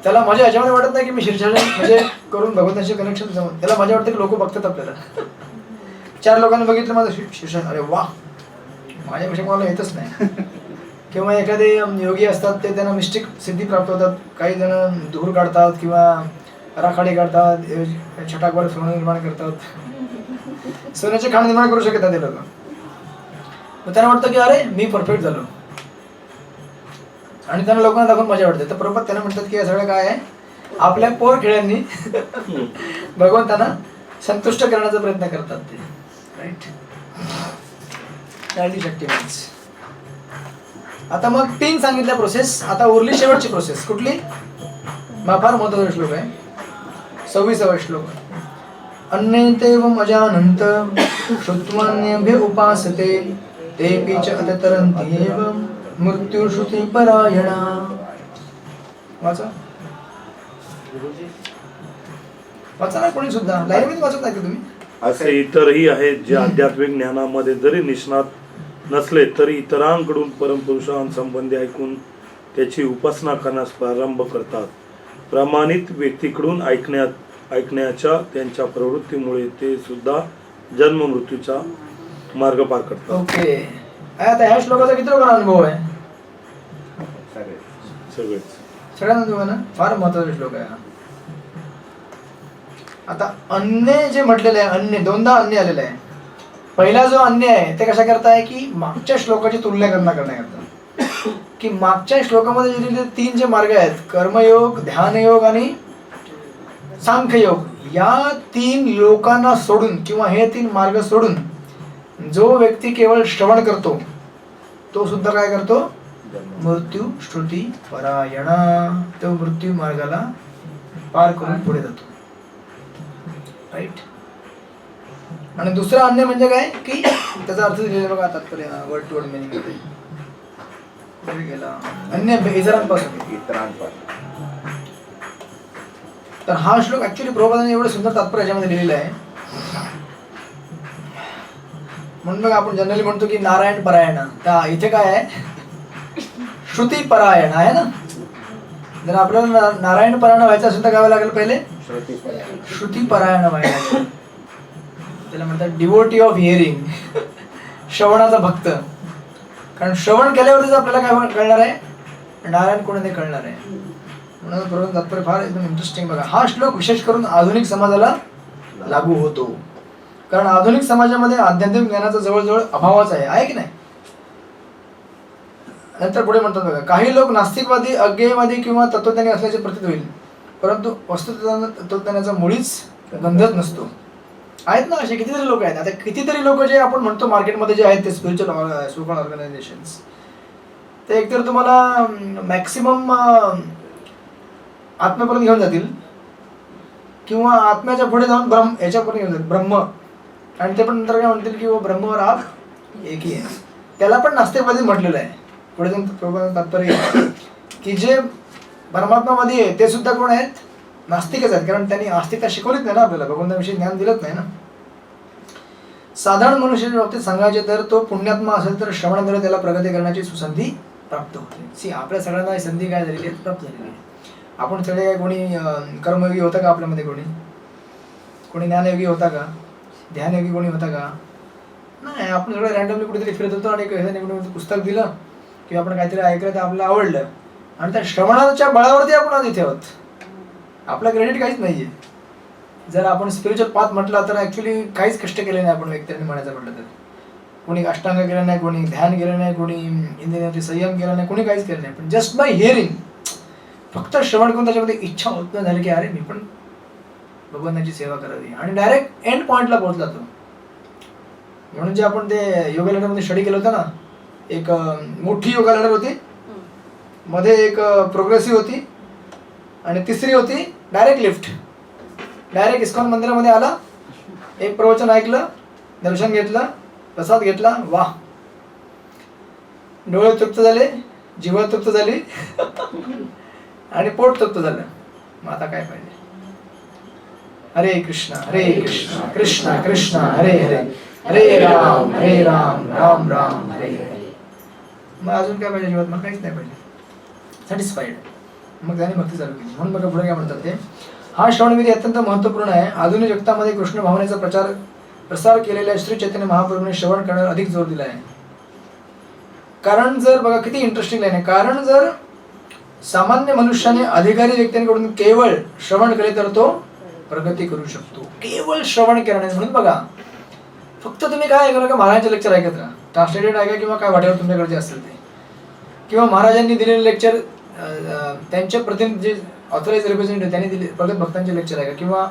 S2: त्याला मजा याच्यामध्ये वाटत नाही की मी शीर्षासन म्हणजे करून भगवंताशी कनेक्शन जमून, त्याला मजा वाटते की लोक बघतात आपल्याला. 4 लोकांनी बघितलं माझं शीर्षासन, अरे वा माझ्यापेक्षा कोणाला येतच नाही. किंवा एखादे योगी असतात ते त्यांना मिस्टिक सिद्धी प्राप्त होतात. काही जण धूर काढतात किंवा राखाडी काढतात, छटाकवर सोनं निर्माण करतात, सोन्याचे खाण निर्माण करू शकतात ते लोक. मग त्यांना वाटतं की अरे मी परफेक्ट झालो, आणि त्यांना लोकांना दाखवून मजा वाटते. तर बरोबर त्यांना म्हणतात की हे सगळं काय आहे, आपल्या पोर खेळ्यांनी भगवंतांना संतुष्ट करण्याचा प्रयत्न करतात ते, राईट. Childish activities. आता मग 3 सांगितल्या प्रोसेस. आता उरली शेवटची प्रोसेस कुठली, फार महत्त्वाचा श्लोक आहे, 26वा श्लोक. अन्येतेवम अजानन्त श्रुत्वान्यभ्य उपासते तेऽपि च अततरन्ति एवं मृत्युश्रुती परायणा. वाचा वाचा ना कोणी सुद्धा, लाईनमध्ये वाचत नाही का तुम्ही.
S4: असे इतरही आहेत जे आध्यात्मिक ज्ञानामध्ये जरी निष्णात नसले तरी इतरांकडून परमपुरुषांसंबंधी ऐकून त्याची उपासना करण्यास प्रारंभ करतात. प्रमाणित व्यक्तीकडून ऐकण्याच्या त्यांच्या प्रवृत्तीमुळे ते सुद्धा जन्म मृत्यूचा मार्ग पार करतात.
S2: ओके. आता ह्या श्लोकाचा किती लोकांना अनुभव आहे,
S4: सगळेच
S2: सगळ्यांना अनुभव आहे ना. फार महत्त्वाचा श्लोक आहे हा. आता अन्य जे म्हटलेलं आहे, अन्य 2दा अन्य आलेलं आहे. पहिला जो अन्य आहे ते कशा करताय की मागच्या श्लोकाची तुलना करण्याकरता, की मागच्या श्लोकामध्ये जे 3 जे मार्ग आहेत, कर्मयोग, ध्यानयोग आणि सांख्ययोग, या 3 लोकांना सोडून किंवा हे 3 मार्ग सोडून जो व्यक्ती केवळ श्रवण करतो तो सुद्धा काय करतो, मृत्यू श्रुती परायणा, तो मृत्यू मार्गाला पार करून पुढे जातो, राईट. आणि दुसरा अन्य म्हणजे काय की त्याचा अर्थ दिलेला बघा तात्पर्य, वर्ड टू वर्ड मिनिंग गेला. अन्य इतरांपासून. तर हा श्लोक ऍक्च्युली प्रभुपादांनी एवढं सुंदर तात्पर्य याच्यामध्ये लिहिलेलं आहे. म्हणून मग आपण जनरली म्हणतो की नारायण परायण, तर इथे काय आहे, श्रुती परायण आहे ना. जर आपल्याला नारायण परायण व्हायचं असेल तर काय लागेल, पहिले श्रुती परायण व्हायला. त्याला म्हणतात डिवोटी ऑफ हिअरिंग, श्रवणाचा भक्त. कारण श्रवण केल्यावरच आपल्याला काय कळणार आहे, नारायण कोण ते कळणार आहे. म्हणून प्रभू तात्पर्य फार एकदम इंटरेस्टिंग बघा. हा श्लोक विशेष करून आधुनिक समाजाला लागू होतो, कारण आधुनिक समाजामध्ये आध्यात्मिक ज्ञानाचा जवळजवळ अभावच आहे की नाही. नंतर पुढे म्हणतात बघा, काही लोक नास्तिकवादी, अज्ञेयवादी किंवा तत्वज्ञानी असल्याचे प्रतीत होईल, परंतु वस्तुतः तत्वज्ञानाचा मुळीच गंधच नसतो. आहेत ना असे कितीतरी लोक आहेत. आता कितीतरी लोक जे आपण म्हणतो मार्केटमध्ये जे आहेत ते स्पिरिच्युअल सोकॉल्ड ऑर्गनायझेशन्स, ते एकतर तुम्हाला मॅक्सिमम आत्म्यापर्यंत घेऊन जातील किंवा आत्म्याच्या पुढे जाऊन याच्यापर्यंत घेऊन जातील ब्रह्म, आणि ते पण नंतर काय म्हणतील की ब्रह्मवर आप एकही आहे. त्याला पण नास्तिकवादी म्हटलेलं आहे. पुढे जाऊन तात्पर्य की जे परमात्मामध्ये आहे ते सुद्धा कोण आहेत, नास्तिकच आहेत, कारण त्यांनी आस्तिकता शिकवलीच नाही ना आपल्याला, भगवंताविषयी ज्ञान दिलंच नाही ना. साधारण मनुष्याच्या बाबतीत सांगायचे तर तो पुण्यात्मा असेल तर श्रवणाद्वारे त्याला प्रगती करण्याची सुसंधी प्राप्त होते. आपल्या सगळ्यांना ही संधी काय झालेली आहे, प्राप्त झालेली आहे. आपण सगळे काय कोणी कर्मयोगी होतं का आपल्यामध्ये कोणी, कोणी ज्ञानयोगी होता का? ध्यानयोगी कोणी होता का? नाही. आपण सगळं रॅन्डमली कुठेतरी फिरत होतो आणि एखाद्याने पुस्तक दिलं किंवा आपण काहीतरी ऐकलं तर आपल्याला आवडलं आणि त्या श्रवणाच्या बळावरती आपण आज इथे आहोत. आपलं क्रेडिट काहीच नाहीये. जर आपण स्पिरिच्युअल पाथ म्हटलं तर ऍक्च्युली काहीच कष्ट केले नाही आपण व्यक्तीने म्हणायचं म्हटलं तर. कोणी अष्टांग केलं नाही, कोणी ध्यान केलं नाही, कोणी इंद्रियांवरती संयम केला नाही, कोणी काहीच केलं नाही. पण जस्ट बाय हिअरिंग, फक्त श्रवण करून त्याच्यामध्ये इच्छा उत्पन्न झाली की अरे मी पण भगवंताची सेवा करावी आणि डायरेक्ट एंड पॉइंटला पोहोचला तो. म्हणून जे आपण ते योगा लॅडरमध्ये स्टडी केलं होतं ना, एक मोठी योगा लॅडर होती, मध्ये एक प्रोग्रेसिव्ह होती आणि तिसरी होती डायरेक्ट लिफ्ट. डायरेक्ट इस्कॉन मंदिरामध्ये आला, एक प्रवचन ऐकलं, दर्शन घेतलं, प्रसाद घेतला, वाह, डोळे तृप्त झाले, जीवा तृप्त झाली आणि पोट तृप्त झालं. मग आता काय पाहिजे? हरे कृष्ण कृष्ण कृष्ण हरे हरे, हरे राम राम राम हरे हरे. मग अजून काय पाहिजे जीवात? मग काहीच नाही पाहिजे. सॅटिस्फाईड. मग त्याने भक्ती चालू केली. म्हणून बघा पुढे काय म्हणतात ते, हा श्रवणविधी अत्यंत महत्त्वपूर्ण आहे. आधुनिक जगतामध्ये कृष्ण भावनेचा प्रसार केलेल्या श्री चैतन्य महाप्रभूने श्रवण करण्यावर अधिक जोर दिला आहे. कारण जर बघा किती इंटरेस्टिंग लाईन आहे, कारण जर सामान्य मनुष्याने अधिकारी व्यक्तींकडून केवळ श्रवण केले तर तो प्रगती करू शकतो. केवळ श्रवण केल्याने. म्हणून बघा फक्त तुम्ही काय ऐकलं का, महाराजांचे लेक्चर ऐकत राहा, ट्रान्सलेटेड ऐका किंवा काय वाटेवर तुमच्याकडे जे असेल ते, किंवा महाराजांनी दिलेले लेक्चर त्यांच्या प्रतिनिधी जे ऑथराइज रिप्रेझेंटेटिव्ह त्यांनी दिले प्रगत भक्तांचे लेक्चर ऐका, किंवा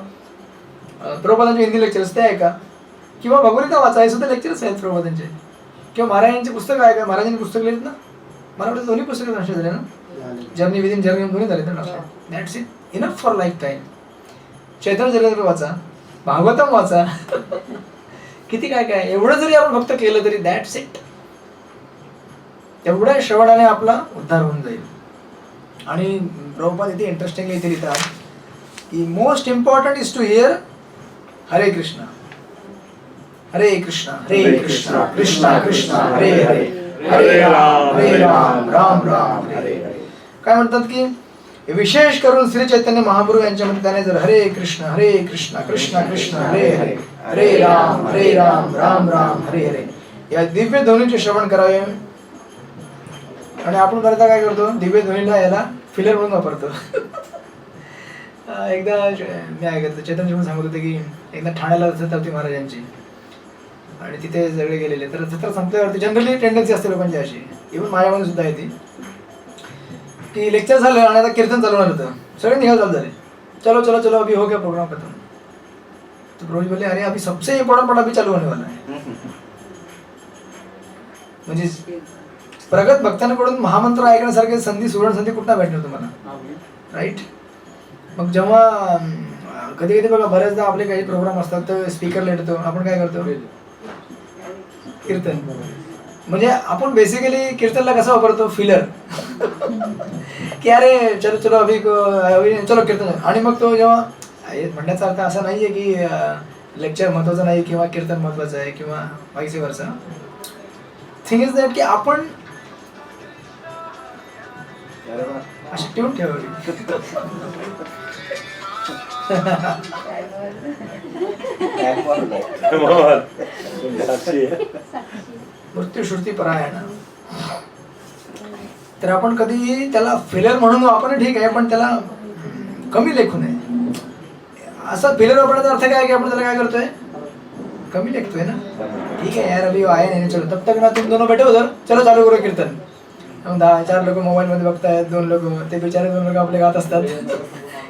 S2: प्रभुपादांचे हिंदी लेक्चर्स ते ऐका, किंवा भगवद्गीता वाचा, हे सुद्धा लेक्चर्स आहेत प्रभुपादांचे, किंवा महाराजांची पुस्तकं ऐका. महाराजांनी पुस्तक लिहिलीत ना, मला वाटतं दोन्ही पुस्तकं ट्रान्सलेट झाले ना, जर्नी विदिन जर्नी दोन्ही झाले तर translate. That's it, enough for lifetime. Chaitanya Charitra वाचा, भागवतम वाचा, किती काय काय, एवढं जरी आपण फक्त केलं तरी दॅट्स इट. तेवढ्या श्रवणाने आपला उद्धार होऊन जाईल. आणि प्रभुपाद इथे इंटरेस्टिंगली इथे लिहितात की most important is to hear Hare Krishna Krishna Krishna Krishna Hare Hare, हरे राम राम हरे हरे. काय म्हणतात की विशेष करून श्री चैतन्य महाप्रभू यांच्यामध्ये त्याने जर हरे कृष्ण कृष्ण कृष्ण हरे हरे, हरे राम राम राम हरे हरे या दिव्य ध्वनीचे श्रवण करावे. आणि आपण करता काय करतो, दिव्य ध्वनीला याला फिलर म्हणून वापरतो. एकदा मी ऐकलं चैतन्य म्हणून सांगत होते की एकदा ठाण्याला जत्रा होती महाराजांची आणि तिथे सगळे गेलेले, तर जत्रा संपल्यावरती जनरली टेंडन्सी असते लोकांची अशी, इव्हन माझ्यामध्ये सुद्धा येते की लेक्चर झालं आणि आता कीर्तन चालवणार होतं, सगळे निघाल चालू झाले, चलो चलो चलो अभी हो गया प्रोग्राम खत्म. तो प्रभू बोलले अरे अभी सबसे इम्पोर्टंट पार्ट अभी चालू होने वाला है. म्हणजे प्रगत भक्तांकडून महामंत्र ऐकण्यासारखी संधी, सुवर्ण संधी कुठं भेटणार तुम्हाला, राईट. मग जेव्हा कधी कधी बघा बऱ्याचदा आपले काही प्रोग्राम असतात तर स्पीकरला येतो, आपण काय करतो कीर्तन. म्हणजे आपण बेसिकली कीर्तनला कसं वापरतो, फिलर, की अरे चलो चलो अभी चलो कीर्तन. आणि मग तो जेव्हा म्हणण्याचा अर्थ असा नाहीये की लेक्चर महत्वाचं नाही किंवा कीर्तन महत्वाचं आहे किंवा वाईस वर्सा. थिंग इज दॅट की आपण अशी ठेवून ठेवावी. मृत्यू श्रुती परायण. तर आपण कधी त्याला फेलर म्हणून वापरणं ठीक आहे, पण त्याला कमी लेखू नये. असं फेलर वापरण्याचा अर्थ काय की आपण त्याला काय करतोय, कमी लेखतोय ना. ठीक आहे यार अभी आए नहीं, चलो तब तक ना तुम दोनों बैठे उधर, चलो चालू करो कीर्तन. 10-4 लोक मोबाईल मध्ये बघतायत, 2 लोक ते बेचारे 2 लोक आपले गात असतात.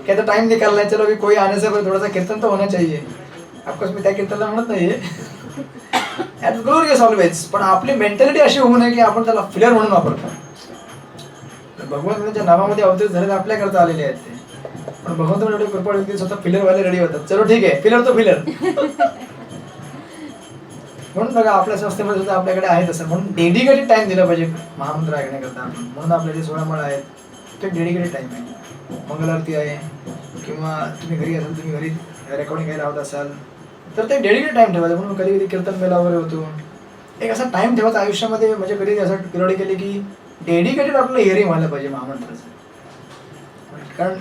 S2: क्या तो टाइम निकालना है, चलो अभी कोई आने से थोड़ा सा कीर्तन तो होना चाहिए. ऑफकोर्स मी त्या कीर्तनला म्हणत नाहीये, ॲट ग्लोरियस ऑलवेज. पण आपली मेंटॅलिटी अशी होऊ नये की आपण त्याला फिलर म्हणून वापरतो. भगवंताच्या नावामध्ये अवतरित झालेले आपल्याकरता आलेले आहेत ते, पण भगवंत एवढे कृपा व्यक्ती स्वतः फिलर व्हायला रेडी होतात. चलो ठीक आहे फिलर तो फिलर. म्हणून बघा आपल्या संस्थेमध्ये सुद्धा आपल्याकडे आहे तसं, म्हणून डेडिकेटेड टाइम दिला पाहिजे महामंत्र ऐकण्याकरता. म्हणून आपले जे 16 माळ आहेत ते डेडिकेटेड टाइम आहे. मंगल आरती आहे किंवा तुम्ही घरी असाल, तुम्ही घरी रेकॉर्डिंग घ्यायला हवत असाल तर ते डेडिकेटेड टाइम ठेवायचं. म्हणून कधी कधी कीर्तन मेला वगैरे होतो, एक असा टाइम ठेवायचा आयुष्यामध्ये. म्हणजे कधी असं पिरियड केली की डेडिकेटेड आपलं हिअरिंग व्हायला पाहिजे महामंत्राचं. कारण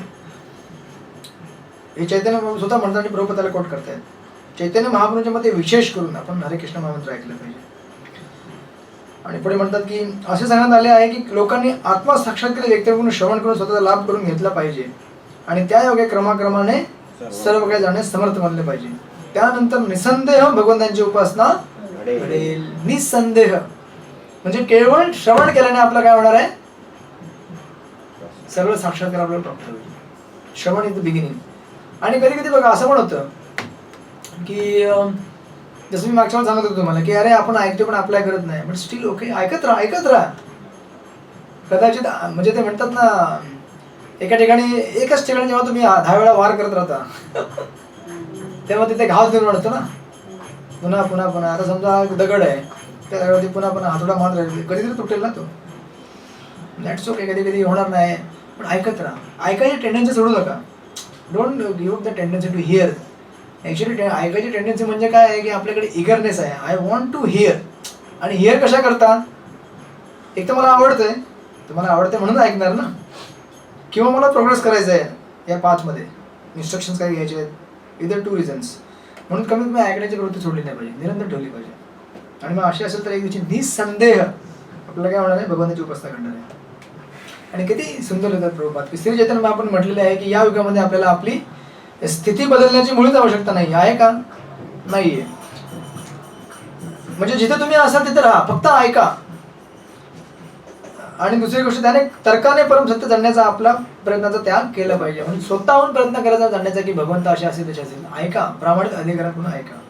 S2: हे चैतन्य महाप्रभू स्वतः म्हणतात आणि प्रभुपाद त्याला कोट करतायत. चैतन्य महाप्रभूंच्या मध्ये विशेष करून आपण हरे कृष्ण महामंत्र ऐकलं पाहिजे. आणि पुढे म्हणतात की असे सांगण्यात आले आहे की लोकांनी आत्मसाक्षात्कार व्यक्तीकडून श्रवण करून स्वतःचा लाभ करून घेतला पाहिजे आणि त्या योगे क्रमाक्रमाने सर्व काही जाण्यास समर्थ बनले पाहिजे. त्यानंतर निसंदेह भगवंतांची उपासना घडेल. निसंदेह म्हणजे केवळ श्रवण केल्याने आपलं काय होणार आहे, सर्व साक्षात्कार आपल्याला प्राप्त होईल. श्रवण इज द बिगिनिंग. आणि कधी कधी बघा असं पण होतं की जसं मी मागच्या वेळेस सांगत होतो तुम्हाला की अरे आपण ऐकतो पण अप्लाय करत नाही, पण स्टील ओके ऐकत राहा. कदाचित म्हणजे ते म्हणतात ना एका ठिकाणी एकच ठिकाणी जेव्हा तुम्ही 10 वेळा वार करत राहता तेव्हा तिथे घाव निर्माण होतो ना. पुन्हा पुन्हा पुन्हा आता समजा दगड आहे त्या दगडावरती पुन्हा पुन्हा हातोडा मारत राहील, कधीतरी तुटेल ना तो. दॅट्स ओके, कधी कधी होणार नाही, पण ऐकत राहा. ऐकायची टेंडन्सी सोडू नका. Don't give the tendency to hear. Actually ऐकायची टेंडन्सी म्हणजे काय आहे की आपल्याकडे इगरनेस आहे. I want to hear. आणि हिअर कशा करता, एक तर मला आवडतंय, तुम्हाला आवडतंय म्हणून ऐकणार ना, किंवा मला प्रोग्रेस करायचं आहे या पाथमध्ये, इन्स्ट्रक्शन्स काय घ्यायचे आहेत, इधर 2 रिझन्स. म्हणून कमीत कमी ऐकण्याची प्रवृत्ती सोडली नाही पाहिजे, निरंतर ठेवली पाहिजे. आणि मग अशी असेल तर एक दिवशी निसंदेह आपल्याला काय होणार आहे, भगवंताची उपासना करणार आहे. आणि किती सुंदर होतात प्रभुपाद की श्री चैतन्य आपण म्हटलेलं आहे की या युगामध्ये आपल्याला आपली स्थिती बदलण्याची मुळीच आवश्यकता नाही आहे का, नाहीये. म्हणजे जिथे तुम्ही असाल तिथे राहा, फक्त ऐका. आणि दुसरी गोष्ट त्याने तर्काने परमसत्य जाणण्याचा आपला प्रयत्नाचा त्याग केला पाहिजे. म्हणजे स्वतःहून प्रयत्न करायचा जाणण्याचा की भगवंत असे असेल तसे असेल. ऐका, प्रामाणिक अधिकारातून ऐका.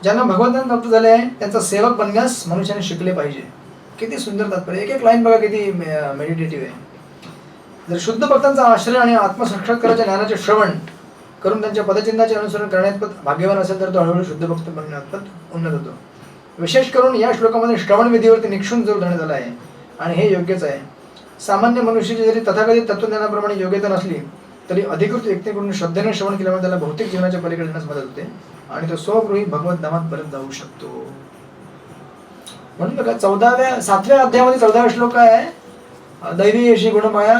S2: ज्यांना भगवंतांना प्राप्त झाले आहे त्यांचा सेवक बनण्यास मनुष्याने शिकले पाहिजे. किती सुंदर तात्पर्य, एक एक लाईन बघा किती मेडिटेटिव्ह आहे. जर शुद्ध भक्तांचा आश्रय आणि आत्मसाक्षात्काराच्या ज्ञानाचे श्रवण करून त्यांच्या पदचिन्हाचे अनुसरण करण्यात भाग्यवान असेल तर तो हळूहळू शुद्ध भक्त बनण्यात उन्नत होतो. विशेष करून या श्लोकामध्ये श्रवण विधीवरती निक्षून जोर देण्यात आला आहे आणि हे योग्यच आहे. सामान्य मनुष्याची जरी तथाकथित तत्वज्ञानाप्रमाणे योग्यता नसली तरी अधिकृत व्यक्तीकडून श्रद्धेने श्रवण केल्यामुळे त्याला भौतिक जीवनाच्या पलीकडे येण्यास मदत होते आणि तो स्वगृही भगवत नामात परत जाऊ शकतो. म्हणून बघा 7व्या अध्यायामध्ये 14वा श्लोक काय आहे, दैवी अशी गुणमाया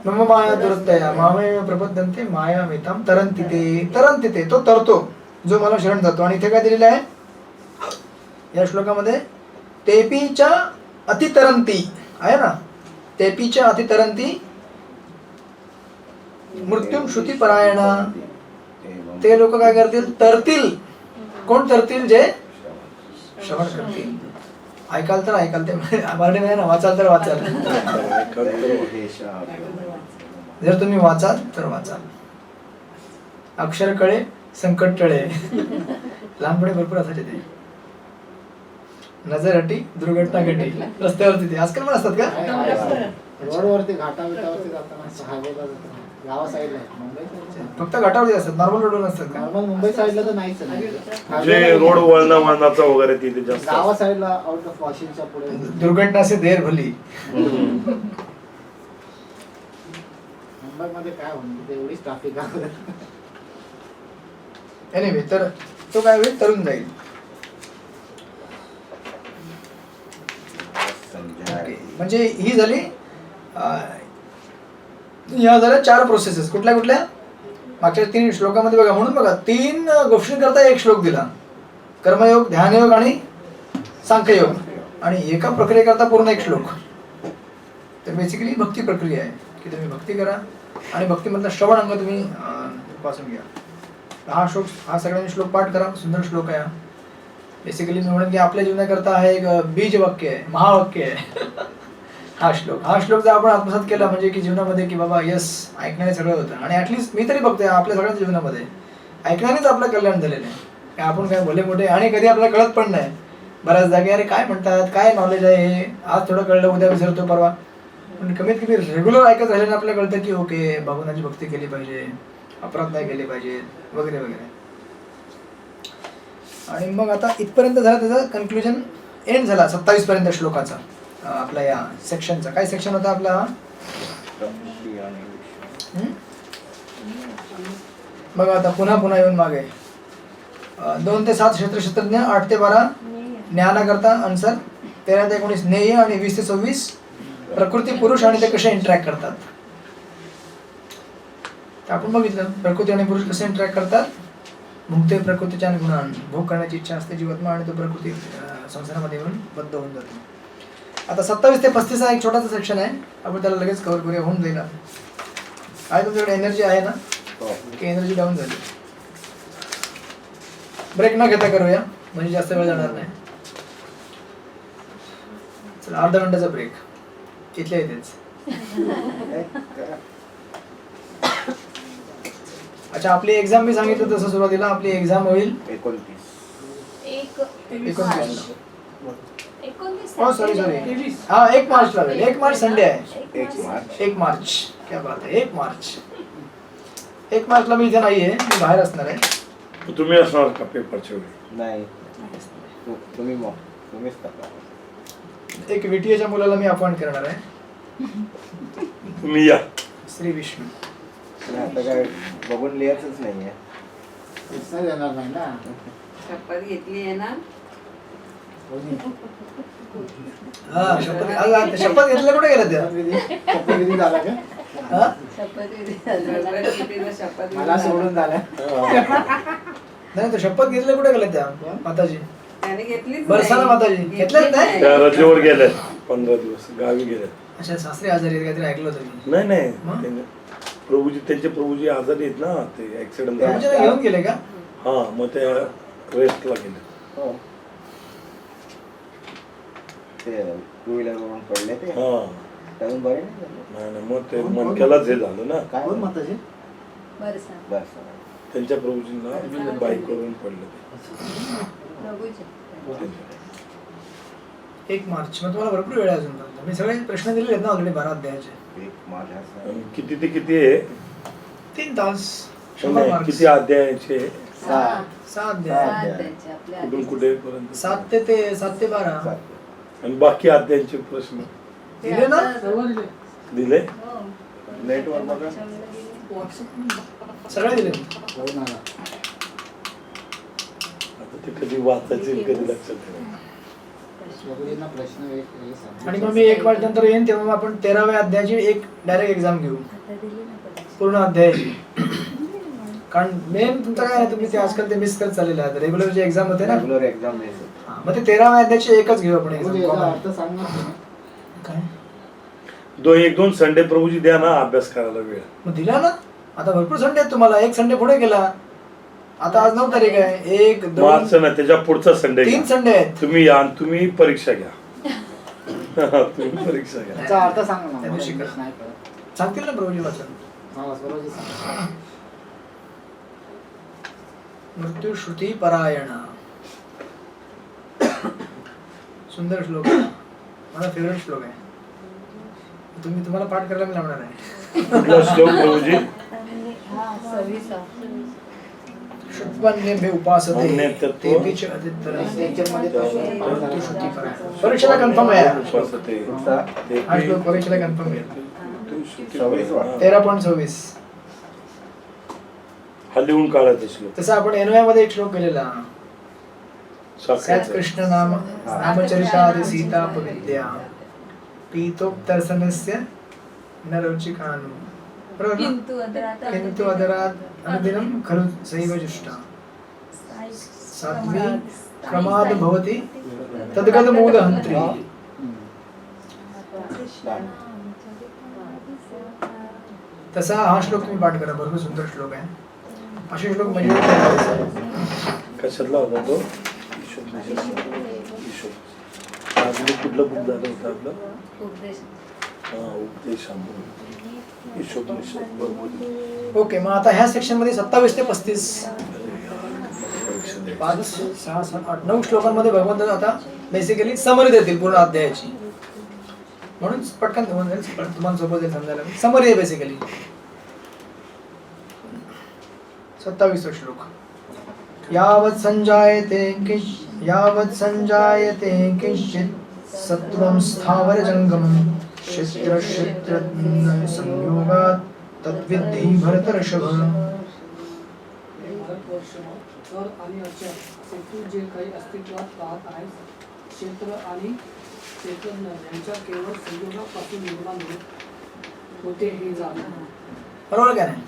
S2: मम माया दुरत्तया मामे प्रबद्धन्ते माया मिताम तरंती तो तरतो जो मला शरण जातो. आणि इथे काय दिलेलं आहे या श्लोकामध्ये, तेपीच्या अतितरंती आहे ना, तेपीच्या अतितरंती मृत्यूम श्रुती परायणा. ते लोक काय करतील, तरतील. कोण तरतील, जे श्रवण करतील. ऐकाल तर ऐकाल, ते मराठी नाही ना, वाचाल तर वाचाल. जर तुम्ही वाचाल तर वाचाल. अक्षर कळे संकट टळे. लहानपणी भरपूर असायचे ते. नजर हटी दुर्घटना घटी. रस्त्यावरती ते आजकाल पण असतात का,
S1: रोडवरती घाटा बिटावरती जाताना, हायवेला जाताना, गावा साईडला मुंबई
S2: फक्त घाटावरती असतात, नॉर्मल रोडवर नसतात का.
S1: नॉर्मल मुंबई साईडला तर नाहीच आहे.
S4: जे रोड वळणाचा वगैरे तिथे जास्त
S1: गावा साईडला आउट ऑफ वाशिमच्या पुढे
S2: दुर्घटना से देर भली.
S1: मुंबईमध्ये काय होणार, एवढीच ट्रॅफिक आहे.
S2: एनिवे, तर तो काय होईल, तरुण जाईल. म्हणजे ही झाली या झाल्या 4 प्रोसेसेस. कुठल्या कुठल्या, मागच्या 3 श्लोकामध्ये बघा. म्हणून बघा 3 गोष्टींकरता 1 श्लोक दिला, कर्मयोग, ध्यानयोग आणि सांख्ययोग. आणि एका प्रक्रियेकरता पूर्ण 1 श्लोक. तर बेसिकली भक्ती प्रक्रिया आहे की तुम्ही भक्ती करा आणि भक्तीमधला श्रवण अंग तुम्ही वाचून घ्या. हा सगळ्यांनी श्लोक पाठ करा. सुंदर श्लोक आहे. बेसिकली मी म्हणेन की आपल्या जीवनाकरता हा एक बीज वाक्य आहे, महावाक्य आहे. हा श्लोक जर आपण आत्मसात केला म्हणजे की जीवनामध्ये की बाबा यस, ऐकण्याने सगळं होतं. आणि ऍटलीस्ट मी तरी बघतोय आपल्या सगळ्यांच्या जीवनामध्ये ऐकण्यानेच आपलं कल्याण झालेलं आहे. आपण काय भले मोठे, आणि कधी आपल्याला कळत पण नाही बऱ्याच जागी, अरे काय म्हणतात, काय नॉलेज आहे हे, आज थोडं कळलं, उद्या विसरतो, परवा. पण कमीत कमी रेग्युलर ऐकत राहिल्याने आपल्याला कळतं की ओके, भगवंताची भक्ती केली पाहिजे, अपराध नाही केले पाहिजे, वगैरे वगैरे. आणि मग आता इथपर्यंत झाला, त्याचा कन्क्लुजन एंड झाला 27 पर्यंत श्लोकाचा आपला या सेक्शनचा. काय सेक्शन होता आपला, बघा आता पुन्हा येऊन मागे 2 ते 7 क्षेत्रज्ञ, 8 ते 12 ज्ञानाकरता अन्सर, 13 ते 19 ज्ञेय आणि 20 ते 26 प्रकृती पुरुष आणि ते कसे इंटरॅक्ट करतात. तर आपण बघितलं प्रकृती आणि पुरुष कसे इंटरॅक्ट करतात. भुंकते प्रकृतीच्या गुणान, भोग करण्याची इच्छा असते जीवात्मा आणि तो प्रकृती संसारामध्ये येऊन बद्ध होऊन जातो. आता 27 ते 35 हा एक छोटासा सेक्शन आहे, आपण त्याला लगेच कव्हर करूया, होऊन जाईल. आहे तुमच्याकडे एनर्जी आहे ना
S5: हो.
S2: की एनर्जी डाऊन झाली? ब्रेक न घेता करूया म्हणजे जास्त वेळ जाणार नाही. चला अर्धा घंट्याचा ब्रेक इथल्या इथेच. अच्छा, आपली एक्झाम मी सांगितलं तसं सुरुवातीला आपली एक्झाम होईल 29. हो सॉरी हा 1 मार्चला होईल. 1 मार्च संडे आहे. 1 मार्च क्या बात आहे. 1 मार्च 1 मार्चला मी इथे नाहीये, मी बाहेर असणार आहे.
S4: तुम्ही असणार का पेपरच्या वेळी?
S5: नाही तुम्हीच टाका.
S2: एक VTA च्या मुलाला मी अपॉइंट करणार आहे,
S4: तुम्ही या.
S2: श्री विष्णू.
S5: आणि आता काय बघून लिहायचंच नाहीये.
S1: प्रश्न देणार नाही ना.
S3: शपथ घेतली आहे ना.
S2: हा शपथ घेतल्या कुठे गेल्या त्या?
S1: शपथविधी झाला का?
S2: हा?
S3: भगवद्गीतेला शपथ
S1: मला सोडून झाला.
S2: नाही, तो शपथ घेतल्या कुठे गेल्या त्या माताजी?
S3: त्याने घेतलीच
S2: बरसाना
S3: नाही.
S2: माताजी घेतल्याच नाही.
S4: त्या रजेवर गेल्यात 15 दिवस गावी गेल्यात.
S2: अच्छा, सासरे आजारी आहेत काहीतरी ऐकलं होतं मी.
S4: नाही
S2: मग?
S4: त्यांचे प्रभूजी आजारी आहेत ना, ते ऍक्सिडेंट
S2: प्रभूजी ना घेऊन गेले का?
S4: हा, मग ते रेस्टला गेले.
S5: हो. ते 2 व्हीलरवरून पडले ते
S4: हा,
S5: अजून बरे नाही झाले.
S4: नाही मग ते मनक्यालाच हे झालं ना.
S5: काय
S1: कोण माताजी?
S5: बस
S4: त्यांच्या प्रभूजींना बाईक करून पडलं ते.
S2: 1 मार्च. मग तुम्हाला भरपूर वेळ आहे अजून. मी सगळे प्रश्न दिलेले आहेत ना ऑलरेडी 12 अध्यायाचे.
S4: आणि किती ते किती आहे?
S2: 3 तास, 100
S4: नाही,
S2: मार्क्स.
S4: किती अध्यायाचे?
S2: 6 अध्याय.
S4: कुठून कुठे पर्यंत?
S2: 7 ते 12
S4: आणि बाकी अध्यायांचे प्रश्न
S2: दिले ना?
S4: दिले?
S5: नेटवर बघा.
S2: सगळे दिले.
S1: जाऊन आला.
S4: आता ते कधी वाचायचे आणि कधी लक्षात ठेवायचे.
S1: सगळ्यांना प्रश्न हे सांग.
S2: आणि मग मी 1 मार्च नंतर येईन तेव्हा मग आपण 13व्या अध्यायाची एक डायरेक्ट एक्झाम घेऊ, पूर्ण अध्याय. कारण मेन तुमचं काय आहे, तुम्ही ते आजकाल ते मिस करत चाललेलं आहे. रेग्युलर जे एक्झाम होते ना,
S5: रेग्युलर एक्झाम
S2: मग ते 13व्या अध्यायाची एकच घेऊ आपण
S1: म्हणजे
S2: एक्झाम.
S1: याचा अर्थ सांग ना तुम्ही.
S2: काय
S4: 1-2 संडे प्रभूजी द्या ना अभ्यास करायला वेळ.
S2: मग दिला ना. आता भरपूर संडे आहेत तुम्हाला. 1 संडे पुढे गेला. आता आज 9 तारीख आहे. 1, 2,
S4: मार्च ना त्याच्या पुढचा संडे
S2: 3 संडे आहेत.
S4: तुम्ही या आणि तुम्ही परीक्षा घ्या. तुम्ही परीक्षा घ्या.
S1: याचा अर्थ सांग ना.
S2: त्या दिवशी
S1: मला
S2: कर.
S1: नाही कळत.
S2: सांगतील ना प्रभूजी वाचन.
S1: हा, बरोबर सांग.
S2: मृत्यू श्रुती परायण. सुंदर श्लोक आहे, माझा फेवरेट श्लोक आहे. तुम्हाला पाठ करायला मी लावणार आहे.
S4: कुठला श्लोक प्रभूजी?
S2: शुद्धान्येभ्य उपासते
S4: अन्यतत्व.
S2: तेपि च अतित्तरं.
S1: याच्यामध्ये प्रश्न
S2: मृत्यू श्रुती परायण. परीक्षेला कन्फर्म आहे.
S4: उपासते.
S2: हा श्लोक परीक्षेला कन्फर्म आहे. 13.26.
S4: हा लिहून काढायचा श्लोक.
S2: तसं आपण NY मध्ये एक श्लोक केलेला.
S4: साक्षात.
S2: कृष्ण नाम नामचरितादि सीतापविद्या पीतोपदर्शनस्य न रुचिकानु. बरोबर ना? किंतु अदरात् अनुदिनं खलु सैव जुष्टा साध्वी क्रमाद् भवति तद्गत मूलहन्त्री. तसा हा श्लोक तुम्ही पाठ करा. भरपूर सुंदर श्लोक आहे. असे श्लोक म्हणजे
S4: कशातला होता तो? आपलं कुठलं बुक झालं होतं आपलं? हा, उपदेश.
S2: ओके. मग आता ह्या सेक्शन मध्ये 27 ते 35 5, 6, 7, 8, 9 श्लोकांमध्ये भगवंत आता बेसिकली समरी देतील पूर्ण अध्यायाची. म्हणून पटकन तुम्हाला सोपं जाईल समजायला. समरी आहे बेसिकली. 27 श्लोक. यावत् संजायते किंचित् सत्त्वं स्थावर जंगमं क्षेत्र संयोगात् तद्विद्धि भरतर्षभ.
S7: तर आणि अशा सेतू जे काही अस्तित्वात पाहत आहे, क्षेत्र आणि चैतन्य यांच्या केवळ संयोगापासून निर्माण होते हे जाणून.
S2: बरोबर काय नाही?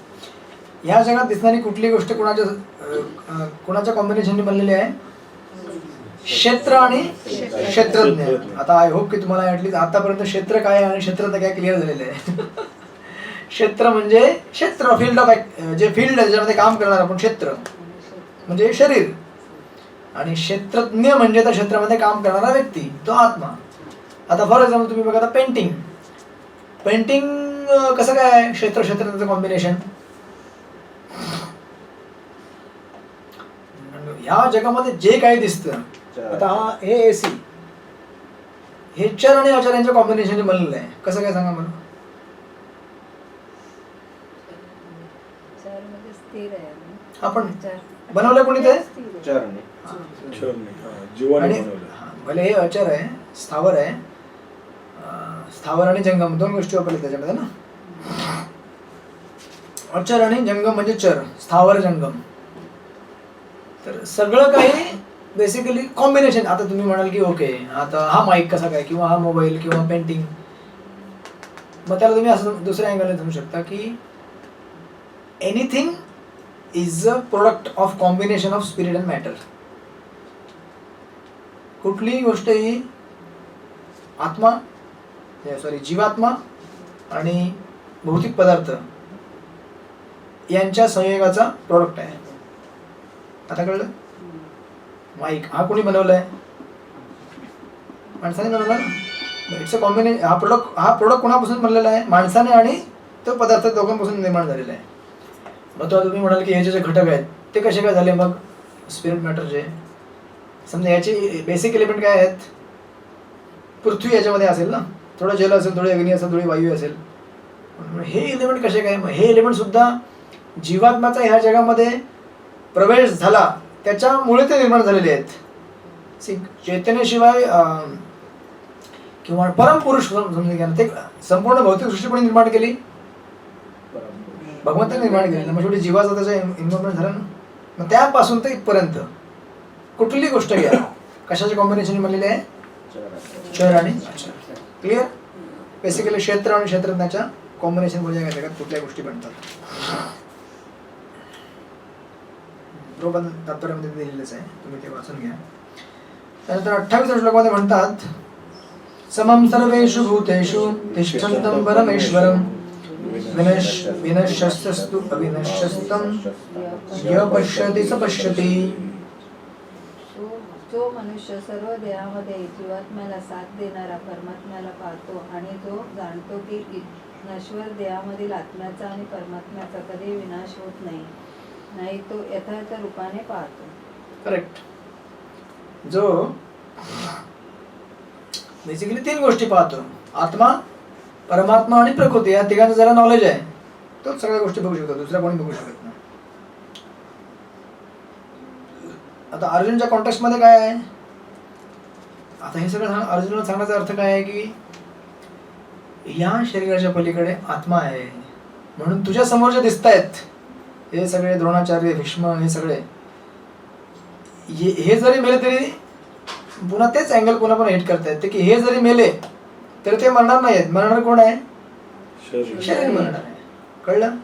S2: ह्या जगात दिसणारी कुठली गोष्ट कोणाच्या कॉम्बिनेशनने बनलेली आहे? क्षेत्र आणि क्षेत्रज्ञ. आता आय होप की तुम्हाला ऍटलीस्ट आतापर्यंत क्षेत्र काय आहे आणि क्षेत्रज्ञ काय क्लिअर झालेलं आहे. क्षेत्र म्हणजे क्षेत्र, फील्ड ऑफ जे फील्ड आहे ज्याच्यामध्ये काम करणार आपण, क्षेत्र म्हणजे शरीर, आणि क्षेत्रज्ञ म्हणजे त्या क्षेत्रामध्ये काम करणारा व्यक्ती, तो आत्मा. आता फॉर एक्झाम्पल तुम्ही बघा, आता पेंटिंग कसं काय आहे? क्षेत्र क्षेत्राचं कॉम्बिनेशन. ह्या जगामध्ये जे काही दिसतं, आता हे AC हे चर आणि अचर यांच्या कॉम्बिनेशन बनलेलं आहे. कसं काय सांगा मला? आपण बनवलं कोणी ते?
S5: चरणी.
S4: जीवाने
S2: आणि
S4: बनवलं.
S2: भले हे अचर आहे, स्थावर आहे, स्थावर आणि जंगम दोन गोष्टी वापरल्या त्याच्यामध्ये ना. अचर आणि जंगम म्हणजे चर, स्थावर जंगम. तर सगळं काही बेसिकली कॉम्बिनेशन. आता तुम्ही म्हणाल की ओके, आता हा माईक कसा काय, किंवा हा मोबाईल, किंवा पेंटिंग, मग त्याला तुम्ही असं दुसऱ्या अँगलने समजू शकता की anything is a product of combination of spirit and matter. कुठलीही गोष्ट ही आत्मा, जीवात्मा आणि भौतिक पदार्थ यांच्या संयोगाचा प्रोडक्ट आहे. आता कळलं? माईक हा कोणी बनवलाय? माणसाने बनवला ना. It's a combination. हा प्रोडक्ट कोणापासून बनलेला आहे? माणसाने आणि तो पदार्थ दोघांपासून निर्माण झालेला आहे. मग तो तुम्ही म्हणाल की ह्याचे जे घटक आहेत ते कसे काय झाले? मग स्पिरिट मॅटरचे समजा याचे बेसिक एलिमेंट काय आहेत? पृथ्वी याच्यामध्ये असेल ना, थोडं जल असेल, थोडी अग्नी असेल, थोडी वायू असेल. हे एलिमेंट कसे काय? हे एलिमेंट सुद्धा जीवात्माचा ह्या जगामध्ये प्रवेश झाला त्याच्यामुळे ते निर्माण झालेले आहेत. चैतन्याशिवाय किंवा परमपुरुष समजून घ्या, ते संपूर्ण भौतिक सृष्टी कोणी निर्माण केली? भगवंताने निर्माण केली. मग शेवटी जीवाचा त्याचा इन्व्हॉल्वमेंट झाला ना. मग त्यापासून ते इथपर्यंत कुठली गोष्ट घ्या, कशाचे कॉम्बिनेशन बनलेले आहे? चर आणि अचर. क्लिअर? बेसिकली क्षेत्र आणि क्षेत्रज्ञाच्या कॉम्बिनेशन म्हणजे जगात कुठल्या गोष्टी बनतात. बरोबर तात्पर्यामध्ये दिलेलंच आहे, तुम्ही ते वाचून घ्या. त्यानंतर 28 श्लोकामध्ये म्हणतात, समम सर्वेषु भूतेषु तिष्ठन्तं परमेश्वरं विनश्यस्तु अविनश्यस्तं य पश्यति स पश्यति.
S8: जो मनुष्य सर्व देहामध्ये जीवात्म्याला साथ देणारा परमात्म्याला पाहतो आणि जो जाणतो की नश्वर देहामधील आत्म्याचा आणि परमात्म्याचा कधी विनाश होत नाही, तो यथार्थ रूपाने पाहतो.
S2: करेक्ट. जो बेसिकली 3 गोष्टी पाहतो, आत्मा, परमात्मा आणि प्रकृती, या तिघांचं जरा नॉलेज आहे, तो सगळ्या गोष्टी बघू शकतो, दुसरा कोणी बघू शकत नाही. आता अर्जुनच्या कॉन्टेक्स्ट मध्ये काय आहे? आता हे सगळं अर्जुनला सांगण्याचा अर्थ काय आहे की या शरीराच्या पलीकडे आत्मा आहे, म्हणून तुझ्या समोर जे दिसत आहेत हे सगळे द्रोणाचार्य, भीष्म, हे सगळे हे जरी मेले तरी पुन्हा तेच अँगल पुन्हा हिट करतायत की हे जरी मेले तर ते मरणार नाहीत. मरणार कोण आहे? शरीर मरणार आहे. कळलं?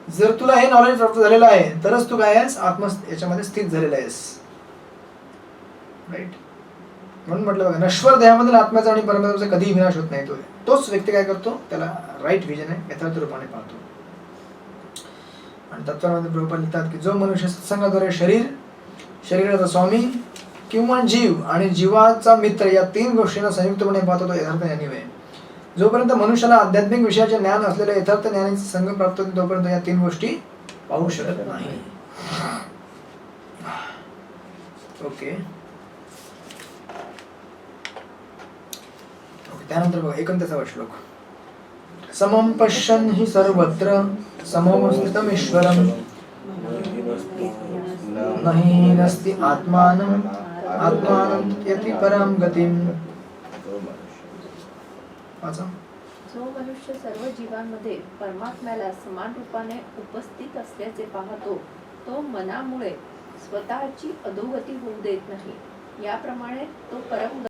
S2: जर तुला हे नॉलेज प्राप्त झालेलं आहे तरच तू काय आहेस? आत्म याच्यामध्ये स्थित झालेला आहेस. राईट? म्हणून म्हटलं बघा, नश्वर देहामधील आत्म्याचा आणि परमात्म्याचा कधीही विनाश होत नाही. तोच व्यक्ती काय करतो? त्याला राईट व्हिजन आहे, यथार्थ रूपाने पाहतो. आणि तत्वामध्ये प्रभुपाद लिहितात की जो मनुष्य सत्संगाद्वारे शरीराचा स्वामी किंवा जीव आणि जीवाचा मित्र या 3 गोष्टींना संयुक्तपणे पाहतो तो यथार्थ ज्ञानी होय. जोपर्यंत मनुष्याला आध्यात्मिक विषयाचे ज्ञान असलेल्या यथार्थ ज्ञानाचे संग प्राप्त होते तोपर्यंत या 3 गोष्टी पाहू शकत नाही. ओके. त्यानंतर बघा 29वा श्लोक. समं पश्यन् हि सर्वत्र समवस्थितम् ईश्वरम् नहि नस्ति आत्मानं यति परां गतिम्. वाचा.
S9: जो मनुष्य सर्व जीवांमध्ये परमात्म्याला समान रूपाने उपस्थित असल्याचे पाहतो तो मनामुळे स्वतःची अधोगती होऊ देत नाही. याप्रमाणे तो परम